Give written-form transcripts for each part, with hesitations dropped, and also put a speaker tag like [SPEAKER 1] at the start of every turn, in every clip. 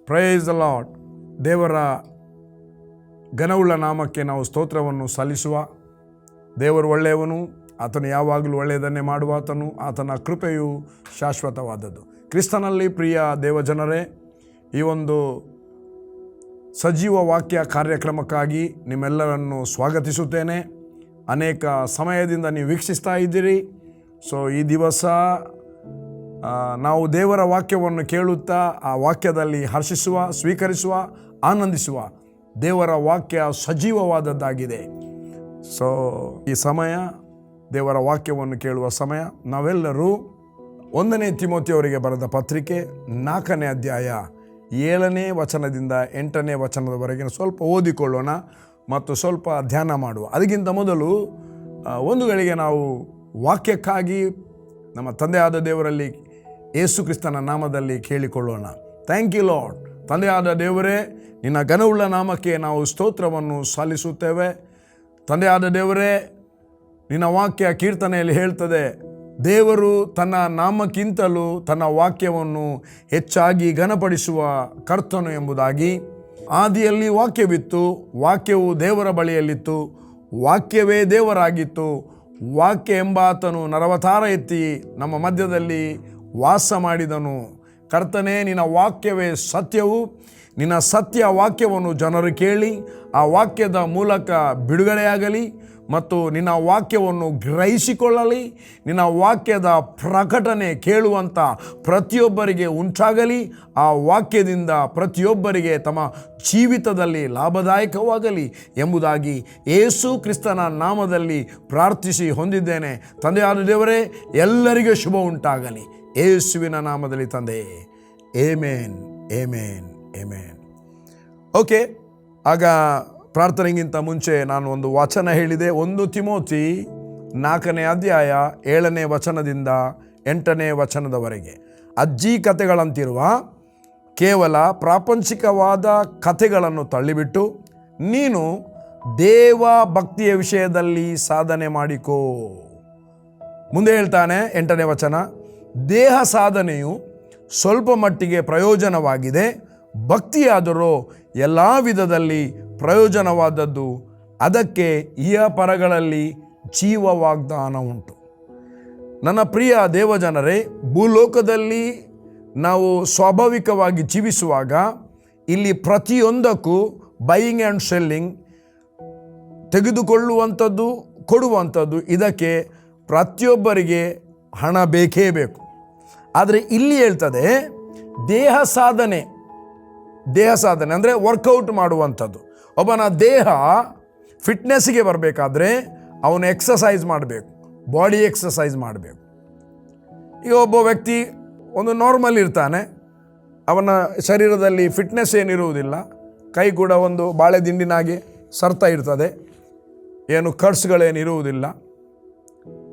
[SPEAKER 1] Praise the lord. ದೇವರ ಘನವುಳ್ಳ ನಾಮಕ್ಕೆ ನಾವು ಸ್ತೋತ್ರವನ್ನು ಸಲ್ಲಿಸುವ. ದೇವರು ಒಳ್ಳೆಯವನು, ಆತನು ಯಾವಾಗಲೂ ಒಳ್ಳೆಯದನ್ನೇ ಮಾಡುವಾತನು, ಆತನ ಕೃಪೆಯು ಶಾಶ್ವತವಾದದ್ದು. ಕ್ರಿಸ್ತನಲ್ಲಿ ಪ್ರಿಯ ದೇವಜನರೇ, ಈ ಒಂದು ಸಜೀವ ವಾಕ್ಯ ಕಾರ್ಯಕ್ರಮಕ್ಕಾಗಿ ನಿಮ್ಮೆಲ್ಲರನ್ನು ಸ್ವಾಗತಿಸುತ್ತೇನೆ. ಅನೇಕ ಸಮಯದಿಂದ ನೀವು ವೀಕ್ಷಿಸ್ತಾ ಇದ್ದೀರಿ. ಈ ದಿವಸ ನಾವು ದೇವರ ವಾಕ್ಯವನ್ನು ಕೇಳುತ್ತಾ ಆ ವಾಕ್ಯದಲ್ಲಿ ಹರ್ಷಿಸುವ, ಸ್ವೀಕರಿಸುವ, ಆನಂದಿಸುವ. ದೇವರ ವಾಕ್ಯ ಸಜೀವವಾದದ್ದಾಗಿದೆ. ಈ ಸಮಯ ದೇವರ ವಾಕ್ಯವನ್ನು ಕೇಳುವ ಸಮಯ. ನಾವೆಲ್ಲರೂ 1 ತಿಮೋಥೆಯವರಿಗೆ ಬರೆದ ಪತ್ರಿಕೆ 4ನೇ ಅಧ್ಯಾಯ 7ನೇ ವಚನದಿಂದ 8ನೇ ವಚನದವರೆಗೆ ಸ್ವಲ್ಪ ಓದಿಕೊಳ್ಳೋಣ ಮತ್ತು ಸ್ವಲ್ಪ ಧ್ಯಾನ ಮಾಡುವ. ಅದಕ್ಕಿಂತ ಮೊದಲು ಒಂದು ಗಳಿಗೆ ನಾವು ವಾಕ್ಯಕ್ಕಾಗಿ ನಮ್ಮ ತಂದೆಯಾದ ದೇವರಲ್ಲಿ ಯೇಸು ಕ್ರಿಸ್ತನ ನಾಮದಲ್ಲಿ ಕೇಳಿಕೊಳ್ಳೋಣ. Thank you lord. ತಂದೆಯಾದ ದೇವರೇ, ನಿನ್ನ ಘನವುಳ್ಳ ನಾಮಕ್ಕೆ ನಾವು ಸ್ತೋತ್ರವನ್ನು ಸಲ್ಲಿಸುತ್ತೇವೆ. ತಂದೆಯಾದ ದೇವರೇ, ನಿನ್ನ ವಾಕ್ಯ ಕೀರ್ತನೆಯಲ್ಲಿ ಹೇಳ್ತದೆ, ದೇವರು ತನ್ನ ನಾಮಕ್ಕಿಂತಲೂ ತನ್ನ ವಾಕ್ಯವನ್ನು ಹೆಚ್ಚಾಗಿ ಘನಪಡಿಸುವ ಕರ್ತನು ಎಂಬುದಾಗಿ. ಆದಿಯಲ್ಲಿ ವಾಕ್ಯವಿತ್ತು, ವಾಕ್ಯವು ದೇವರ ಬಳಿಯಲ್ಲಿತ್ತು, ವಾಕ್ಯವೇ ದೇವರಾಗಿತ್ತು. ವಾಕ್ಯ ಎಂಬಾತನು ನರವತಾರ ಎತ್ತಿ ನಮ್ಮ ಮಧ್ಯದಲ್ಲಿ ವಾಸ ಮಾಡಿದನು. ಕರ್ತನೇ, ನಿನ್ನ ವಾಕ್ಯವೇ ಸತ್ಯವು. ನಿನ್ನ ಸತ್ಯ ವಾಕ್ಯವನ್ನು ಜನರು ಕೇಳಿ ಆ ವಾಕ್ಯದ ಮೂಲಕ ಬಿಡುಗಡೆಯಾಗಲಿ ಮತ್ತು ನಿನ್ನ ವಾಕ್ಯವನ್ನು ಗ್ರಹಿಸಿಕೊಳ್ಳಲಿ. ನಿನ್ನ ವಾಕ್ಯದ ಪ್ರಕಟಣೆ ಕೇಳುವಂಥ ಪ್ರತಿಯೊಬ್ಬರಿಗೆ ಉಂಟಾಗಲಿ. ಆ ವಾಕ್ಯದಿಂದ ಪ್ರತಿಯೊಬ್ಬರಿಗೆ ತಮ್ಮ ಜೀವಿತದಲ್ಲಿ ಲಾಭದಾಯಕವಾಗಲಿ ಎಂಬುದಾಗಿ ಯೇಸು ಕ್ರಿಸ್ತನ ನಾಮದಲ್ಲಿ ಪ್ರಾರ್ಥಿಸಿ ಹೊಂದಿದ್ದೇನೆ. ತಂದೆಯಾದ ದೇವರೇ, ಎಲ್ಲರಿಗೂ ಶುಭ ಉಂಟಾಗಲಿ ಯೇಸುವಿನ ನಾಮದಲ್ಲಿ ತಂದೆಯೇ. Amen, amen, amen. ಓಕೆ, ಆಗ ಪ್ರಾರ್ಥನೆಗಿಂತ ಮುಂಚೆ ನಾನು ಒಂದು ವಚನ ಹೇಳಿದೆ. 1 ತಿಮೋಥಿ 4ನೇ ಅಧ್ಯಾಯ 7ನೇ ವಚನದಿಂದ 8ನೇ ವಚನದವರೆಗೆ. ಅಜ್ಜಿ ಕಥೆಗಳಂತಿರುವ ಕೇವಲ ಪ್ರಾಪಂಚಿಕವಾದ ಕಥೆಗಳನ್ನು ತಳ್ಳಿಬಿಟ್ಟು ನೀನು ದೇವ ಭಕ್ತಿಯ ವಿಷಯದಲ್ಲಿ ಸಾಧನೆ ಮಾಡಿಕೋ. ಮುಂದೆ ಹೇಳ್ತಾನೆ 8ನೇ ವಚನ, ದೇಹ ಸಾಧನೆಯು ಸ್ವಲ್ಪ ಮಟ್ಟಿಗೆ ಪ್ರಯೋಜನವಾಗಿದೆ, ಭಕ್ತಿಯಾದರೂ ಎಲ್ಲ ವಿಧದಲ್ಲಿ ಪ್ರಯೋಜನವಾದದ್ದು. ಅದಕ್ಕೆ ಇಹಪರಗಳಲ್ಲಿ ಜೀವ ವಾಗ್ದಾನ ಉಂಟು. ನನ್ನ ಪ್ರಿಯ ದೇವಜನರೇ, ಭೂಲೋಕದಲ್ಲಿ ನಾವು ಸ್ವಾಭಾವಿಕವಾಗಿ ಜೀವಿಸುವಾಗ ಇಲ್ಲಿ ಪ್ರತಿಯೊಂದಕ್ಕೂ ಬೈಯಿಂಗ್ ಆ್ಯಂಡ್ ಸೆಲ್ಲಿಂಗ್, ತೆಗೆದುಕೊಳ್ಳುವಂಥದ್ದು, ಕೊಡುವಂಥದ್ದು, ಇದಕ್ಕೆ ಪ್ರತಿಯೊಬ್ಬರಿಗೆ ಹಣ ಬೇಕೇ ಬೇಕು. ಆದರೆ ಇಲ್ಲಿ ಹೇಳ್ತದೆ ದೇಹ ಸಾಧನೆ ಅಂದರೆ ವರ್ಕೌಟ್ ಮಾಡುವಂಥದ್ದು. ಒಬ್ಬನ ದೇಹ ಫಿಟ್ನೆಸ್ಸಿಗೆ ಬರಬೇಕಾದ್ರೆ ಅವನು ಎಕ್ಸಸೈಸ್ ಮಾಡಬೇಕು, ಬಾಡಿ ಎಕ್ಸಸೈಸ್ ಮಾಡಬೇಕು. ಈಗ ಒಬ್ಬ ವ್ಯಕ್ತಿ ಒಂದು ನಾರ್ಮಲ್ ಇರ್ತಾನೆ, ಅವನ ಶರೀರದಲ್ಲಿ ಫಿಟ್ನೆಸ್ ಏನಿರುವುದಿಲ್ಲ, ಕೈ ಕೂಡ ಒಂದು ಬಾಳೆ ದಿಂಡಿನಾಗೆ ಸರ್ತಾ ಇರ್ತದೆ, ಏನು ಕಟ್ಸ್ಗಳೇನಿರುವುದಿಲ್ಲ,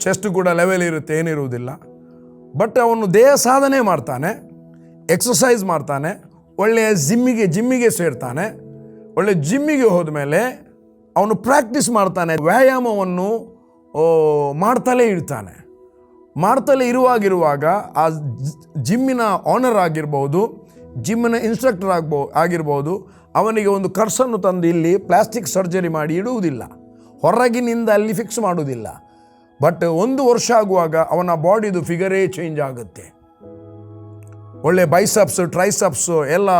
[SPEAKER 1] ಚೆಸ್ಟ್ ಕೂಡ ಲೆವೆಲ್ ಇರುತ್ತೆ, ಏನಿರುವುದಿಲ್ಲ. ಬಟ್ ಅವನು ದೇಹ ಸಾಧನೆ ಮಾಡ್ತಾನೆ, ಎಕ್ಸಸೈಸ್ ಮಾಡ್ತಾನೆ, ಒಳ್ಳೆಯ ಜಿಮ್ಮಿಗೆ ಸೇರ್ತಾನೆ. ಒಳ್ಳೆ ಜಿಮ್ಮಿಗೆ ಹೋದ ಮೇಲೆ ಅವನು ಪ್ರಾಕ್ಟೀಸ್ ಮಾಡ್ತಾನೆ, ವ್ಯಾಯಾಮವನ್ನು ಮಾಡ್ತಲೇ ಇರ್ತಾನೆ. ಮಾಡ್ತಲೇ ಇರುವಾಗ ಆ ಜಿಮ್ಮಿನ ಆನರ್ ಆಗಿರ್ಬೋದು, ಜಿಮ್ಮಿನ ಇನ್ಸ್ಟ್ರಕ್ಟರ್ ಆಗಿರ್ಬೋದು, ಅವನಿಗೆ ಒಂದು ಖರ್ಚನ್ನು ತಂದು ಇಲ್ಲಿ ಪ್ಲಾಸ್ಟಿಕ್ ಸರ್ಜರಿ ಮಾಡಿ ಇಡುವುದಿಲ್ಲ, ಹೊರಗಿನಿಂದ ಅಲ್ಲಿ ಫಿಕ್ಸ್ ಮಾಡುವುದಿಲ್ಲ. ಬಟ್ 1 ವರ್ಷ ಆಗುವಾಗ ಅವನ ಬಾಡಿದು ಫಿಗರೇ ಚೇಂಜ್ ಆಗುತ್ತೆ. ಒಳ್ಳೆ ಬೈಸಪ್ಸ್, ಟ್ರೈಸಪ್ಸ್ ಎಲ್ಲ,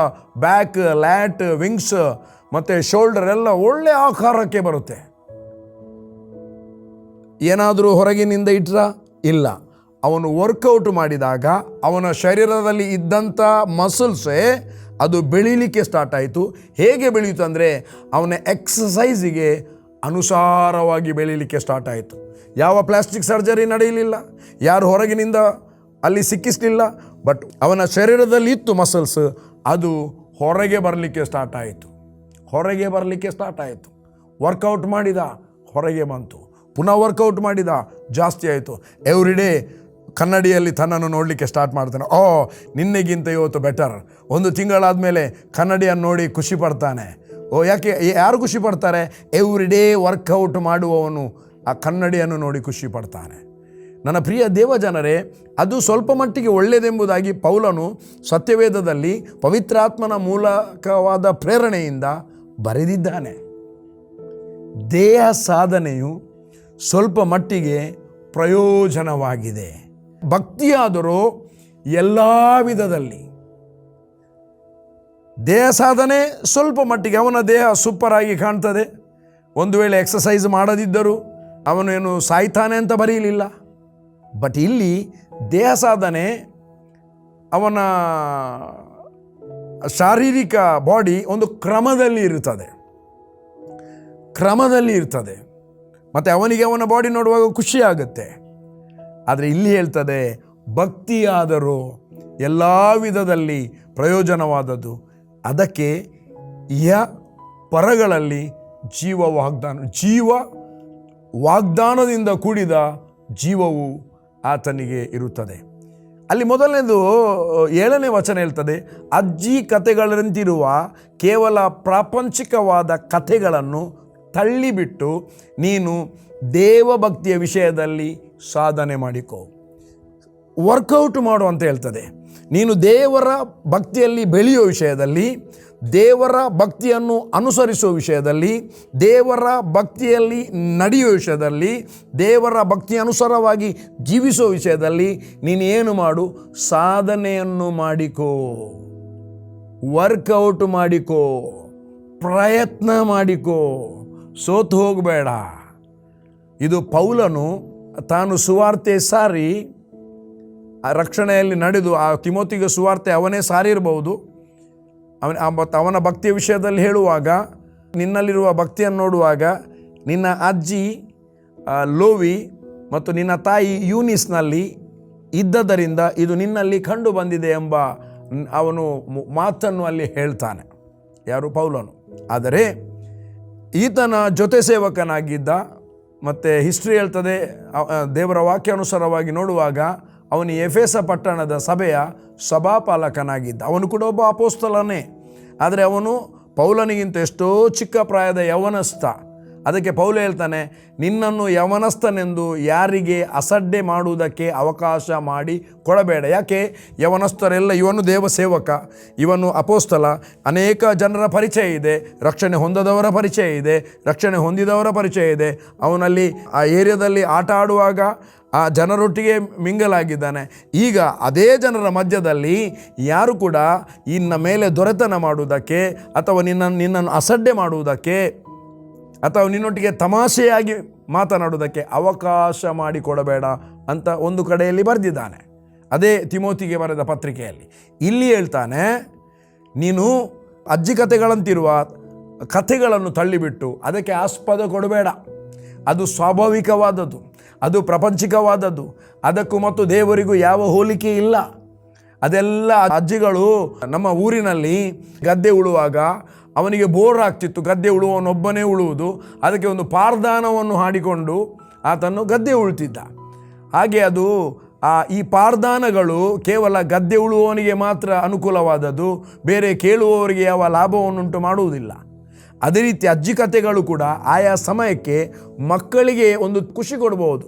[SPEAKER 1] ಬ್ಯಾಕ್, ಲ್ಯಾಟ್, ವಿಂಗ್ಸ್ ಮತ್ತು ಶೋಲ್ಡರ್ ಎಲ್ಲ ಒಳ್ಳೆ ಆಕಾರಕ್ಕೆ ಬರುತ್ತೆ. ಏನಾದರೂ ಹೊರಗಿನಿಂದ ಇಟ್ರ ಇಲ್ಲ. ಅವನು ವರ್ಕೌಟ್ ಮಾಡಿದಾಗ ಅವನ ಶರೀರದಲ್ಲಿ ಇದ್ದಂಥ ಮಸಲ್ಸೇ ಅದು ಬೆಳೀಲಿಕ್ಕೆ ಸ್ಟಾರ್ಟ್ ಆಯಿತು. ಹೇಗೆ ಬೆಳೆಯಿತು ಅಂದರೆ ಅವನ ಎಕ್ಸಸೈಸಿಗೆ ಅನುಸಾರವಾಗಿ ಬೆಳೀಲಿಕ್ಕೆ ಸ್ಟಾರ್ಟ್ ಆಯಿತು. ಯಾವ ಪ್ಲಾಸ್ಟಿಕ್ ಸರ್ಜರಿ ನಡೆಯಲಿಲ್ಲ, ಯಾರು ಹೊರಗಿನಿಂದ ಅಲ್ಲಿ ಸಿಕ್ಕಿಸಲಿಲ್ಲ. ಬಟ್ ಅವನ ಶರೀರದಲ್ಲಿ ಇತ್ತು ಮಸಲ್ಸ್, ಅದು ಹೊರಗೆ ಬರಲಿಕ್ಕೆ ಸ್ಟಾರ್ಟ್ ಆಯಿತು. ವರ್ಕೌಟ್ ಮಾಡಿದ, ಹೊರಗೆ ಬಂತು. ಪುನಃ ವರ್ಕೌಟ್ ಮಾಡಿದ, ಜಾಸ್ತಿ ಆಯಿತು. ಎವ್ರಿಡೇ ಕನ್ನಡಿಯಲ್ಲಿ ತನ್ನನ್ನು ನೋಡಲಿಕ್ಕೆ ಸ್ಟಾರ್ಟ್ ಮಾಡ್ತಾನೆ. ನಿನ್ನೆಗಿಂತ ಇವತ್ತು ಬೆಟರ್. 1 ತಿಂಗಳಾದ ಮೇಲೆ ಕನ್ನಡಿಯನ್ನು ನೋಡಿ ಖುಷಿ ಪಡ್ತಾನೆ. ಯಾರು ಖುಷಿ ಪಡ್ತಾರೆ? ಎವ್ರಿಡೇ ವರ್ಕೌಟ್ ಮಾಡುವವನು ಆ ಕನ್ನಡಿಯನ್ನು ನೋಡಿ ಖುಷಿ ಪಡ್ತಾನೆ. ನನ್ನ ಪ್ರಿಯ ದೇವಜನರೇ, ಅದು ಸ್ವಲ್ಪ ಮಟ್ಟಿಗೆ ಒಳ್ಳೆಯದೆಂಬುದಾಗಿ ಪೌಲನು ಸತ್ಯವೇದದಲ್ಲಿ ಪವಿತ್ರಾತ್ಮನ ಮೂಲಕವಾದ ಪ್ರೇರಣೆಯಿಂದ ಬರೆದಿದ್ದಾನೆ. ದೇಹ ಸಾಧನೆಯು ಸ್ವಲ್ಪ ಮಟ್ಟಿಗೆ ಪ್ರಯೋಜನವಾಗಿದೆ. ಭಕ್ತಿಯಾದರೂ ಎಲ್ಲ ವಿಧದಲ್ಲಿ. ದೇಹ ಸಾಧನೆ ಸ್ವಲ್ಪ ಮಟ್ಟಿಗೆ ಅವನ ದೇಹ ಸೂಪರಾಗಿ ಕಾಣ್ತದೆ. ಒಂದು ವೇಳೆ ಎಕ್ಸಸೈಸ್ ಮಾಡದಿದ್ದರೂ ಅವನು ಏನು ಸಾಯ್ತಾನೆ ಅಂತ ಬರೀಲಿಲ್ಲ. ಬಟ್ ಇಲ್ಲಿ ದೇಹ ಸಾಧನೆ ಅವನ ಶಾರೀರಿಕ ಬಾಡಿ ಒಂದು ಕ್ರಮದಲ್ಲಿ ಇರ್ತದೆ ಮತ್ತು ಅವನಿಗೆ ಅವನ ಬಾಡಿ ನೋಡುವಾಗ ಖುಷಿ ಆಗುತ್ತೆ. ಆದರೆ ಇಲ್ಲಿ ಹೇಳ್ತದೆ, ಭಕ್ತಿಯಾದರೂ ಎಲ್ಲ ವಿಧದಲ್ಲಿ ಪ್ರಯೋಜನವಾದದ್ದು. ಅದಕ್ಕೆ ಪರಗಳಲ್ಲಿ ಜೀವ ವಾಗ್ದಾನದಿಂದ ಕೂಡಿದ ಜೀವವು ಆತನಿಗೆ ಇರುತ್ತದೆ. ಅಲ್ಲಿ ಮೊದಲನೇದು 7ನೇ ವಚನ ಹೇಳ್ತದೆ, ಅಜ್ಜಿ ಕಥೆಗಳಂತಿರುವ ಕೇವಲ ಪ್ರಾಪಂಚಿಕವಾದ ಕಥೆಗಳನ್ನು ತಳ್ಳಿಬಿಟ್ಟು ನೀನು ದೇವಭಕ್ತಿಯ ವಿಷಯದಲ್ಲಿ ಸಾಧನೆ ಮಾಡಿಕೋ. ವರ್ಕೌಟ್ ಮಾಡು ಅಂತ ಹೇಳ್ತದೆ. ನೀನು ದೇವರ ಭಕ್ತಿಯಲ್ಲಿ ಬೆಳೆಯೋ ವಿಷಯದಲ್ಲಿ, ದೇವರ ಭಕ್ತಿಯನ್ನು ಅನುಸರಿಸುವ ವಿಷಯದಲ್ಲಿ, ದೇವರ ಭಕ್ತಿಯಲ್ಲಿ ನಡೆಯುವ ವಿಷಯದಲ್ಲಿ, ದೇವರ ಭಕ್ತಿ ಅನುಸಾರವಾಗಿ ಜೀವಿಸುವ ವಿಷಯದಲ್ಲಿ ನೀನು ಏನು ಮಾಡು? ಸಾಧನೆಯನ್ನು ಮಾಡಿಕೋ, ವರ್ಕೌಟ್ ಮಾಡಿಕೋ, ಪ್ರಯತ್ನ ಮಾಡಿಕೋ, ಸೋತು ಹೋಗಬೇಡ. ಇದು ಪೌಲನು ತಾನು ಸುವಾರ್ತೆ ಸಾರಿ ರಕ್ಷಣೆಯಲ್ಲಿ ನಡೆದು, ಆ ತಿಮೋತಿಗೆ ಸುವಾರ್ತೆ ಅವನೇ ಸಾರಿರಬಹುದು. ಅವನ ಭಕ್ತಿಯ ವಿಷಯದಲ್ಲಿ ಹೇಳುವಾಗ, ನಿನ್ನಲ್ಲಿರುವ ಭಕ್ತಿಯನ್ನು ನೋಡುವಾಗ ನಿನ್ನ ಅಜ್ಜಿ ಲೋವಿ ಮತ್ತು ನಿನ್ನ ತಾಯಿ ಯೂನಿಸ್ನಲ್ಲಿ ಇದ್ದದರಿಂದ ಇದು ನಿನ್ನಲ್ಲಿ ಕಂಡು ಬಂದಿದೆ ಎಂಬ ಅವನು ಮಾತನ್ನು ಅಲ್ಲಿ ಹೇಳ್ತಾನೆ. ಯಾರು? ಪೌಲನು. ಆದರೆ ಈತನ ಜೊತೆ ಸೇವಕನಾಗಿದ್ದ, ಮತ್ತು ಹಿಸ್ಟ್ರಿ ಹೇಳ್ತದೆ, ದೇವರ ವಾಕ್ಯಾನುಸಾರವಾಗಿ ನೋಡುವಾಗ ಅವನು ಎಫೆಸ ಪಟ್ಟಣದ ಸಭೆಯ ಸಭಾಪಾಲಕನಾಗಿದ್ದ. ಅವನು ಕೂಡ ಒಬ್ಬ ಅಪೊಸ್ತಲನೇ. ಆದರೆ ಅವನು ಪೌಲನಿಗಿಂತ ಎಷ್ಟೋ ಚಿಕ್ಕ ಪ್ರಾಯದ ಯವನಸ್ಥ. ಅದಕ್ಕೆ ಪೌಲ ಹೇಳ್ತಾನೆ, ನಿನ್ನನ್ನು ಯವನಸ್ಥನೆಂದು ಯಾರಿಗೆ ಅಸಡ್ಡೆ ಮಾಡುವುದಕ್ಕೆ ಅವಕಾಶ ಮಾಡಿ ಕೊಡಬೇಡ. ಯಾಕೆ? ಯವನಸ್ಥರೆಲ್ಲ, ಇವನು ದೇವಸೇವಕ, ಇವನು ಅಪೋಸ್ತಲ, ಅನೇಕ ಜನರ ಪರಿಚಯ ಇದೆ, ರಕ್ಷಣೆ ಹೊಂದದವರ ಪರಿಚಯ ಇದೆ, ರಕ್ಷಣೆ ಹೊಂದಿದವರ ಪರಿಚಯ ಇದೆ. ಅವನಲ್ಲಿ ಆ ಏರಿಯಾದಲ್ಲಿ ಆಟ ಆಡುವಾಗ ಆ ಜನರೊಟ್ಟಿಗೆ ಮಿಂಗಲಾಗಿದ್ದಾನೆ. ಈಗ ಅದೇ ಜನರ ಮಧ್ಯದಲ್ಲಿ ಯಾರು ಕೂಡ ಇನ್ನ ಮೇಲೆ ದೊರೆತನ ಮಾಡುವುದಕ್ಕೆ ಅಥವಾ ನಿನ್ನನ್ನು ಅಸಡ್ಡೆ ಮಾಡುವುದಕ್ಕೆ ಅಥವಾ ನಿನ್ನೊಟ್ಟಿಗೆ ತಮಾಷೆಯಾಗಿ ಮಾತನಾಡುವುದಕ್ಕೆ ಅವಕಾಶ ಮಾಡಿಕೊಡಬೇಡ ಅಂತ ಒಂದು ಕಡೆಯಲ್ಲಿ ಬರೆದಿದ್ದಾನೆ. ಅದೇ ತಿಮೋತಿಗೆ ಬರೆದ ಪತ್ರಿಕೆಯಲ್ಲಿ. ಇಲ್ಲಿ ಹೇಳ್ತಾನೆ, ನೀನು ಅಜ್ಜಿ ಕಥೆಗಳಂತಿರುವ ಕಥೆಗಳನ್ನು ತಳ್ಳಿಬಿಟ್ಟು ಅದಕ್ಕೆ ಆಸ್ಪದ ಕೊಡಬೇಡ. ಅದು ಸ್ವಾಭಾವಿಕವಾದದ್ದು, ಅದು ಪ್ರಾಪಂಚಿಕವಾದದ್ದು, ಅದಕ್ಕೂ ಮತ್ತು ದೇವರಿಗೂ ಯಾವ ಹೋಲಿಕೆ ಇಲ್ಲ. ಅದೆಲ್ಲ ಅಜ್ಜಿಗಳು ನಮ್ಮ ಊರಿನಲ್ಲಿ ಗದ್ದೆ ಉಳುವಾಗ ಅವನಿಗೆ ಬೋರ್ ಆಗ್ತಿತ್ತು. ಗದ್ದೆ ಉಳುವವನೊಬ್ಬನೇ ಉಳುವುದು. ಅದಕ್ಕೆ ಒಂದು ಪಾರ್ದಾನವನ್ನು ಹಾಡಿಕೊಂಡು ಆತನು ಗದ್ದೆ ಉಳ್ತಿದ್ದ. ಹಾಗೆ ಅದು ಈ ಪಾರ್ದಾನಗಳು ಕೇವಲ ಗದ್ದೆ ಉಳುವವನಿಗೆ ಮಾತ್ರ ಅನುಕೂಲವಾದದ್ದು, ಬೇರೆ ಕೇಳುವವರಿಗೆ ಯಾವ ಲಾಭವನ್ನುಂಟು ಮಾಡುವುದಿಲ್ಲ. ಅದೇ ರೀತಿ ಅಜ್ಜಿ ಕಥೆಗಳು ಕೂಡ ಆಯಾ ಸಮಯಕ್ಕೆ ಮಕ್ಕಳಿಗೆ ಒಂದು ಖುಷಿ ಕೊಡ್ಬೋದು.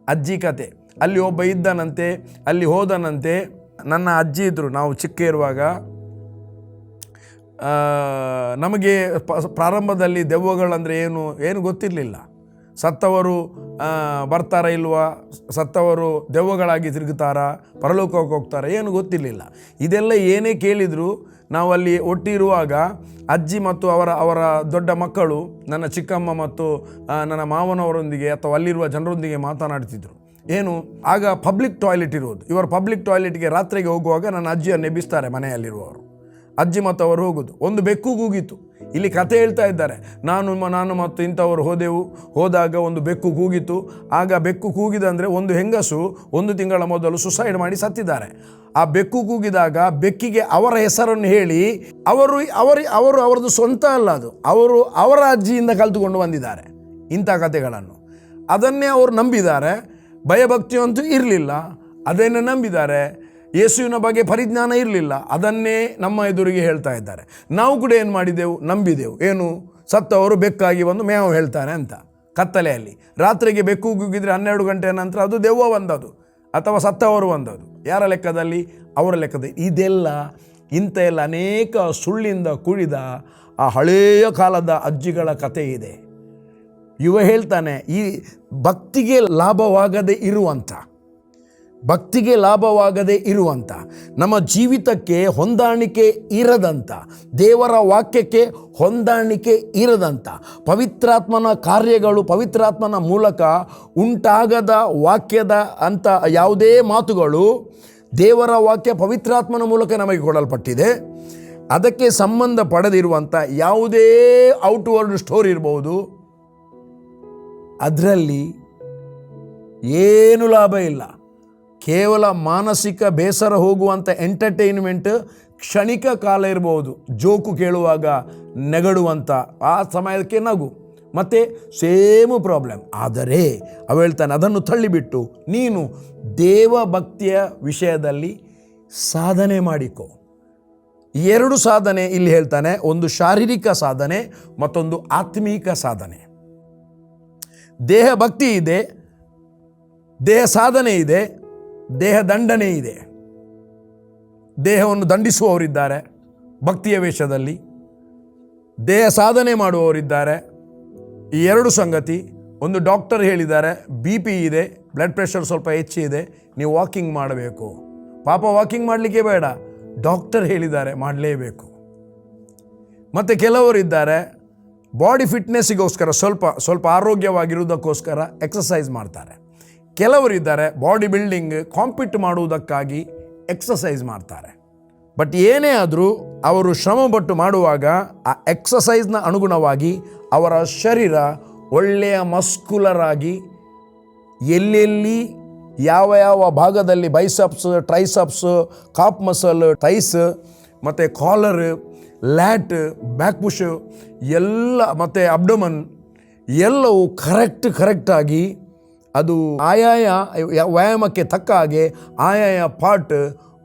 [SPEAKER 1] ಅಜ್ಜಿ ಕತೆ, ಅಲ್ಲಿ ಒಬ್ಬ ಇದ್ದನಂತೆ, ಅಲ್ಲಿ ಹೋದನಂತೆ. ನನ್ನ ಅಜ್ಜಿ ಇದ್ದರು, ನಾವು ಚಿಕ್ಕ ಇರುವಾಗ. ನಮಗೆ ಪ್ರಾರಂಭದಲ್ಲಿ ದೆವ್ವಗಳಂದರೆ ಏನು ಗೊತ್ತಿರಲಿಲ್ಲ. ಸತ್ತವರು ಬರ್ತಾರಾ ಇಲ್ವಾ, ಸತ್ತವರು ದೆವ್ವಗಳಾಗಿ ತಿರುಗುತ್ತಾರಾ, ಪರಲೋಕಕ್ಕೆ ಹೋಗ್ತಾರಾ, ಏನು ಗೊತ್ತಿರಲಿಲ್ಲ. ಇದೆಲ್ಲ ಏನೇ ಕೇಳಿದರೂ ನಾವು ಅಲ್ಲಿ ಒಟ್ಟಿರುವಾಗ ಅಜ್ಜಿ ಮತ್ತು ಅವರ ದೊಡ್ಡ ಮಕ್ಕಳು, ನನ್ನ ಚಿಕ್ಕಮ್ಮ ಮತ್ತು ನನ್ನ ಮಾವನವರೊಂದಿಗೆ ಅಥವಾ ಅಲ್ಲಿರುವ ಜನರೊಂದಿಗೆ ಮಾತನಾಡ್ತಿದ್ರು. ಏನು, ಆಗ ಪಬ್ಲಿಕ್ ಟಾಯ್ಲೆಟ್ ಇರುವುದು. ಇವರು ಪಬ್ಲಿಕ್ ಟಾಯ್ಲೆಟ್ಗೆ ರಾತ್ರಿಗೆ ಹೋಗುವಾಗ ನನ್ನ ಅಜ್ಜಿಯನ್ನು ಎಬ್ಬಿಸ್ತಾರೆ ಮನೆಯಲ್ಲಿರುವವರು. ಅಜ್ಜಿ ಮತ್ತು ಅವರು ಹೋಗೋದು. ಒಂದು ಬೆಕ್ಕು ಕೂಗಿತು. ಇಲ್ಲಿ ಕತೆ ಹೇಳ್ತಾ ಇದ್ದಾರೆ, ನಾನು ಮತ್ತು ಇಂಥವರು ಹೋದಾಗ ಒಂದು ಬೆಕ್ಕು ಕೂಗಿತು. ಆಗ ಬೆಕ್ಕು ಕೂಗಿದಂದರೆ ಒಂದು ಹೆಂಗಸು 1 ತಿಂಗಳ ಮೊದಲು ಸುಸೈಡ್ ಮಾಡಿ ಸತ್ತಿದ್ದಾರೆ. ಆ ಬೆಕ್ಕು ಕೂಗಿದಾಗ ಬೆಕ್ಕಿಗೆ ಅವರ ಹೆಸರನ್ನು ಹೇಳಿ, ಅವರದ್ದು ಸ್ವಂತ ಅಲ್ಲ, ಅದು ಅವರ ಅಜ್ಜಿಯಿಂದ ಕಲಿತುಕೊಂಡು ಬಂದಿದ್ದಾರೆ ಇಂಥ ಕಥೆಗಳನ್ನು. ಅದನ್ನೇ ಅವರು ನಂಬಿದ್ದಾರೆ. ಭಯಭಕ್ತಿಯಂತೂ ಇರಲಿಲ್ಲ, ಅದನ್ನೇ ನಂಬಿದ್ದಾರೆ. ಯೇಸುವಿನ ಬಗ್ಗೆ ಪರಿಜ್ಞಾನ ಇರಲಿಲ್ಲ, ಅದನ್ನೇ ನಮ್ಮ ಎದುರಿಗೆ ಹೇಳ್ತಾ ಇದ್ದಾರೆ. ನಾವು ಕೂಡ ಏನು ಮಾಡಿದೆವು? ನಂಬಿದೆವು. ಏನು? ಸತ್ತವರು ಬೆಕ್ಕಾಗಿ ಬಂದು ಮೇವು ಹೇಳ್ತಾರೆ ಅಂತ. ಕತ್ತಲೆಯಲ್ಲಿ. ರಾತ್ರಿಗೆ ಬೆಕ್ಕು ಗುಗ್ಗಿದ್ರೆ 12 ಗಂಟೆಯ ನಂತರ ಅದು ದೆವ್ವ ಬಂದದು ಅಥವಾ ಸತ್ತವರು ಬಂದದು. ಯಾರ ಲೆಕ್ಕದಲ್ಲಿ? ಅವರ ಲೆಕ್ಕದಲ್ಲಿ. ಇದೆಲ್ಲ ಇಂಥ ಎಲ್ಲ ಅನೇಕ ಸುಳ್ಳಿಂದ ಕುಡಿದ ಆ ಹಳೆಯ ಕಾಲದ ಅಜ್ಜಿಗಳ ಕಥೆ ಇದೆ. ಇವ ಹೇಳ್ತಾನೆ, ಈ ಭಕ್ತಿಗೆ ಲಾಭವಾಗದೇ ಇರುವಂಥ ನಮ್ಮ ಜೀವಿತಕ್ಕೆ ಹೊಂದಾಣಿಕೆ ಇರದಂಥ, ದೇವರ ವಾಕ್ಯಕ್ಕೆ ಹೊಂದಾಣಿಕೆ ಇರದಂಥ, ಪವಿತ್ರಾತ್ಮನ ಕಾರ್ಯಗಳು ಪವಿತ್ರಾತ್ಮನ ಮೂಲಕ ಉಂಟಾಗದ ವಾಕ್ಯದ ಅಂತ ಯಾವುದೇ ಮಾತುಗಳು ದೇವರ ವಾಕ್ಯ ಪವಿತ್ರಾತ್ಮನ ಮೂಲಕ ನಮಗೆ ಕೊಡಲ್ಪಟ್ಟಿದೆ. ಅದಕ್ಕೆ ಸಂಬಂಧ ಪಡೆದಿರುವಂಥ ಯಾವುದೇ ಔಟ್ವರ್ಡ್ ಸ್ಟೋರಿ ಇರ್ಬೋದು, ಅದರಲ್ಲಿ ಏನು ಲಾಭ ಇಲ್ಲ. ಕೇವಲ ಮಾನಸಿಕ ಬೇಸರ ಹೋಗುವಂಥ ಎಂಟರ್ಟೈನ್ಮೆಂಟ್ ಕ್ಷಣಿಕ ಕಾಲ ಇರ್ಬೋದು. ಜೋಕು ಕೇಳುವಾಗ ನೆಗಡುವಂಥ ಆ ಸಮಯಕ್ಕೆ ನಗು, ಮತ್ತು ಸೇಮು ಪ್ರಾಬ್ಲಮ್. ಆದರೆ ಅವ ಹೇಳ್ತಾನೆ, ಅದನ್ನು ತಳ್ಳಿಬಿಟ್ಟು ನೀನು ದೇವಭಕ್ತಿಯ ವಿಷಯದಲ್ಲಿ ಸಾಧನೆ ಮಾಡಿಕೊ. 2 ಸಾಧನೆ ಇಲ್ಲಿ ಹೇಳ್ತಾನೆ, ಒಂದು ಶಾರೀರಿಕ ಸಾಧನೆ, ಮತ್ತೊಂದು ಆತ್ಮೀಕ ಸಾಧನೆ. ದೇಹ ಭಕ್ತಿ ಇದೆ, ದೇಹ ಸಾಧನೆ ಇದೆ, ದೇಹ ದಂಡನೆ ಇದೆ. ದೇಹವನ್ನು ದಂಡಿಸುವವರಿದ್ದಾರೆ ಭಕ್ತಿಯ ವೇಷದಲ್ಲಿ, ದೇಹ ಸಾಧನೆ ಮಾಡುವವರಿದ್ದಾರೆ. ಈ 2 ಸಂಗತಿ. ಒಂದು ಡಾಕ್ಟರ್ ಹೇಳಿದ್ದಾರೆ, BP ಇದೆ, ಬ್ಲಡ್ ಪ್ರೆಷರ್ ಸ್ವಲ್ಪ ಹೆಚ್ಚಿದೆ, ನೀವು ವಾಕಿಂಗ್ ಮಾಡಬೇಕು. ಪಾಪ ವಾಕಿಂಗ್ ಮಾಡಲಿಕ್ಕೆ ಬೇಡ, ಡಾಕ್ಟರ್ ಹೇಳಿದ್ದಾರೆ ಮಾಡಲೇಬೇಕು. ಮತ್ತು ಕೆಲವರಿದ್ದಾರೆ ಬಾಡಿ ಫಿಟ್ನೆಸ್ಸಿಗೋಸ್ಕರ ಸ್ವಲ್ಪ ಆರೋಗ್ಯವಾಗಿರುವುದಕ್ಕೋಸ್ಕರ ಎಕ್ಸಸೈಸ್ ಮಾಡ್ತಾರೆ. ಕೆಲವರಿದ್ದಾರೆ ಬಾಡಿ ಬಿಲ್ಡಿಂಗ್ ಕಾಂಪೀಟ್ ಮಾಡುವುದಕ್ಕಾಗಿ ಎಕ್ಸಸೈಸ್ ಮಾಡ್ತಾರೆ. ಬಟ್ ಏನೇ ಆದರೂ ಅವರು ಶ್ರಮಪಟ್ಟು ಮಾಡುವಾಗ ಆ ಎಕ್ಸಸೈಸ್ನ ಅನುಗುಣವಾಗಿ ಅವರ ಶರೀರ ಒಳ್ಳೆಯ ಮಸ್ಕ್ಯುಲರ್ ಆಗಿ ಎಲ್ಲೆಲ್ಲಿ ಯಾವ ಭಾಗದಲ್ಲಿ ಬೈಸಪ್ಸ್, ಟ್ರೈಸಪ್ಸ್, ಕಾಪ್ ಮಸಲ್, ಟೈಸ್, ಮತ್ತು ಕಾಲರ್, ಲ್ಯಾಟ್, ಬ್ಯಾಕ್ ಪುಷ್ ಎಲ್ಲ, ಮತ್ತು ಅಬ್ಡಮನ್ ಎಲ್ಲವೂ ಕರೆಕ್ಟಾಗಿ ಅದು ಆಯಾಯ ವ್ಯಾಯಾಮಕ್ಕೆ ತಕ್ಕ ಹಾಗೆ ಆಯಾಯ ಪಾರ್ಟ್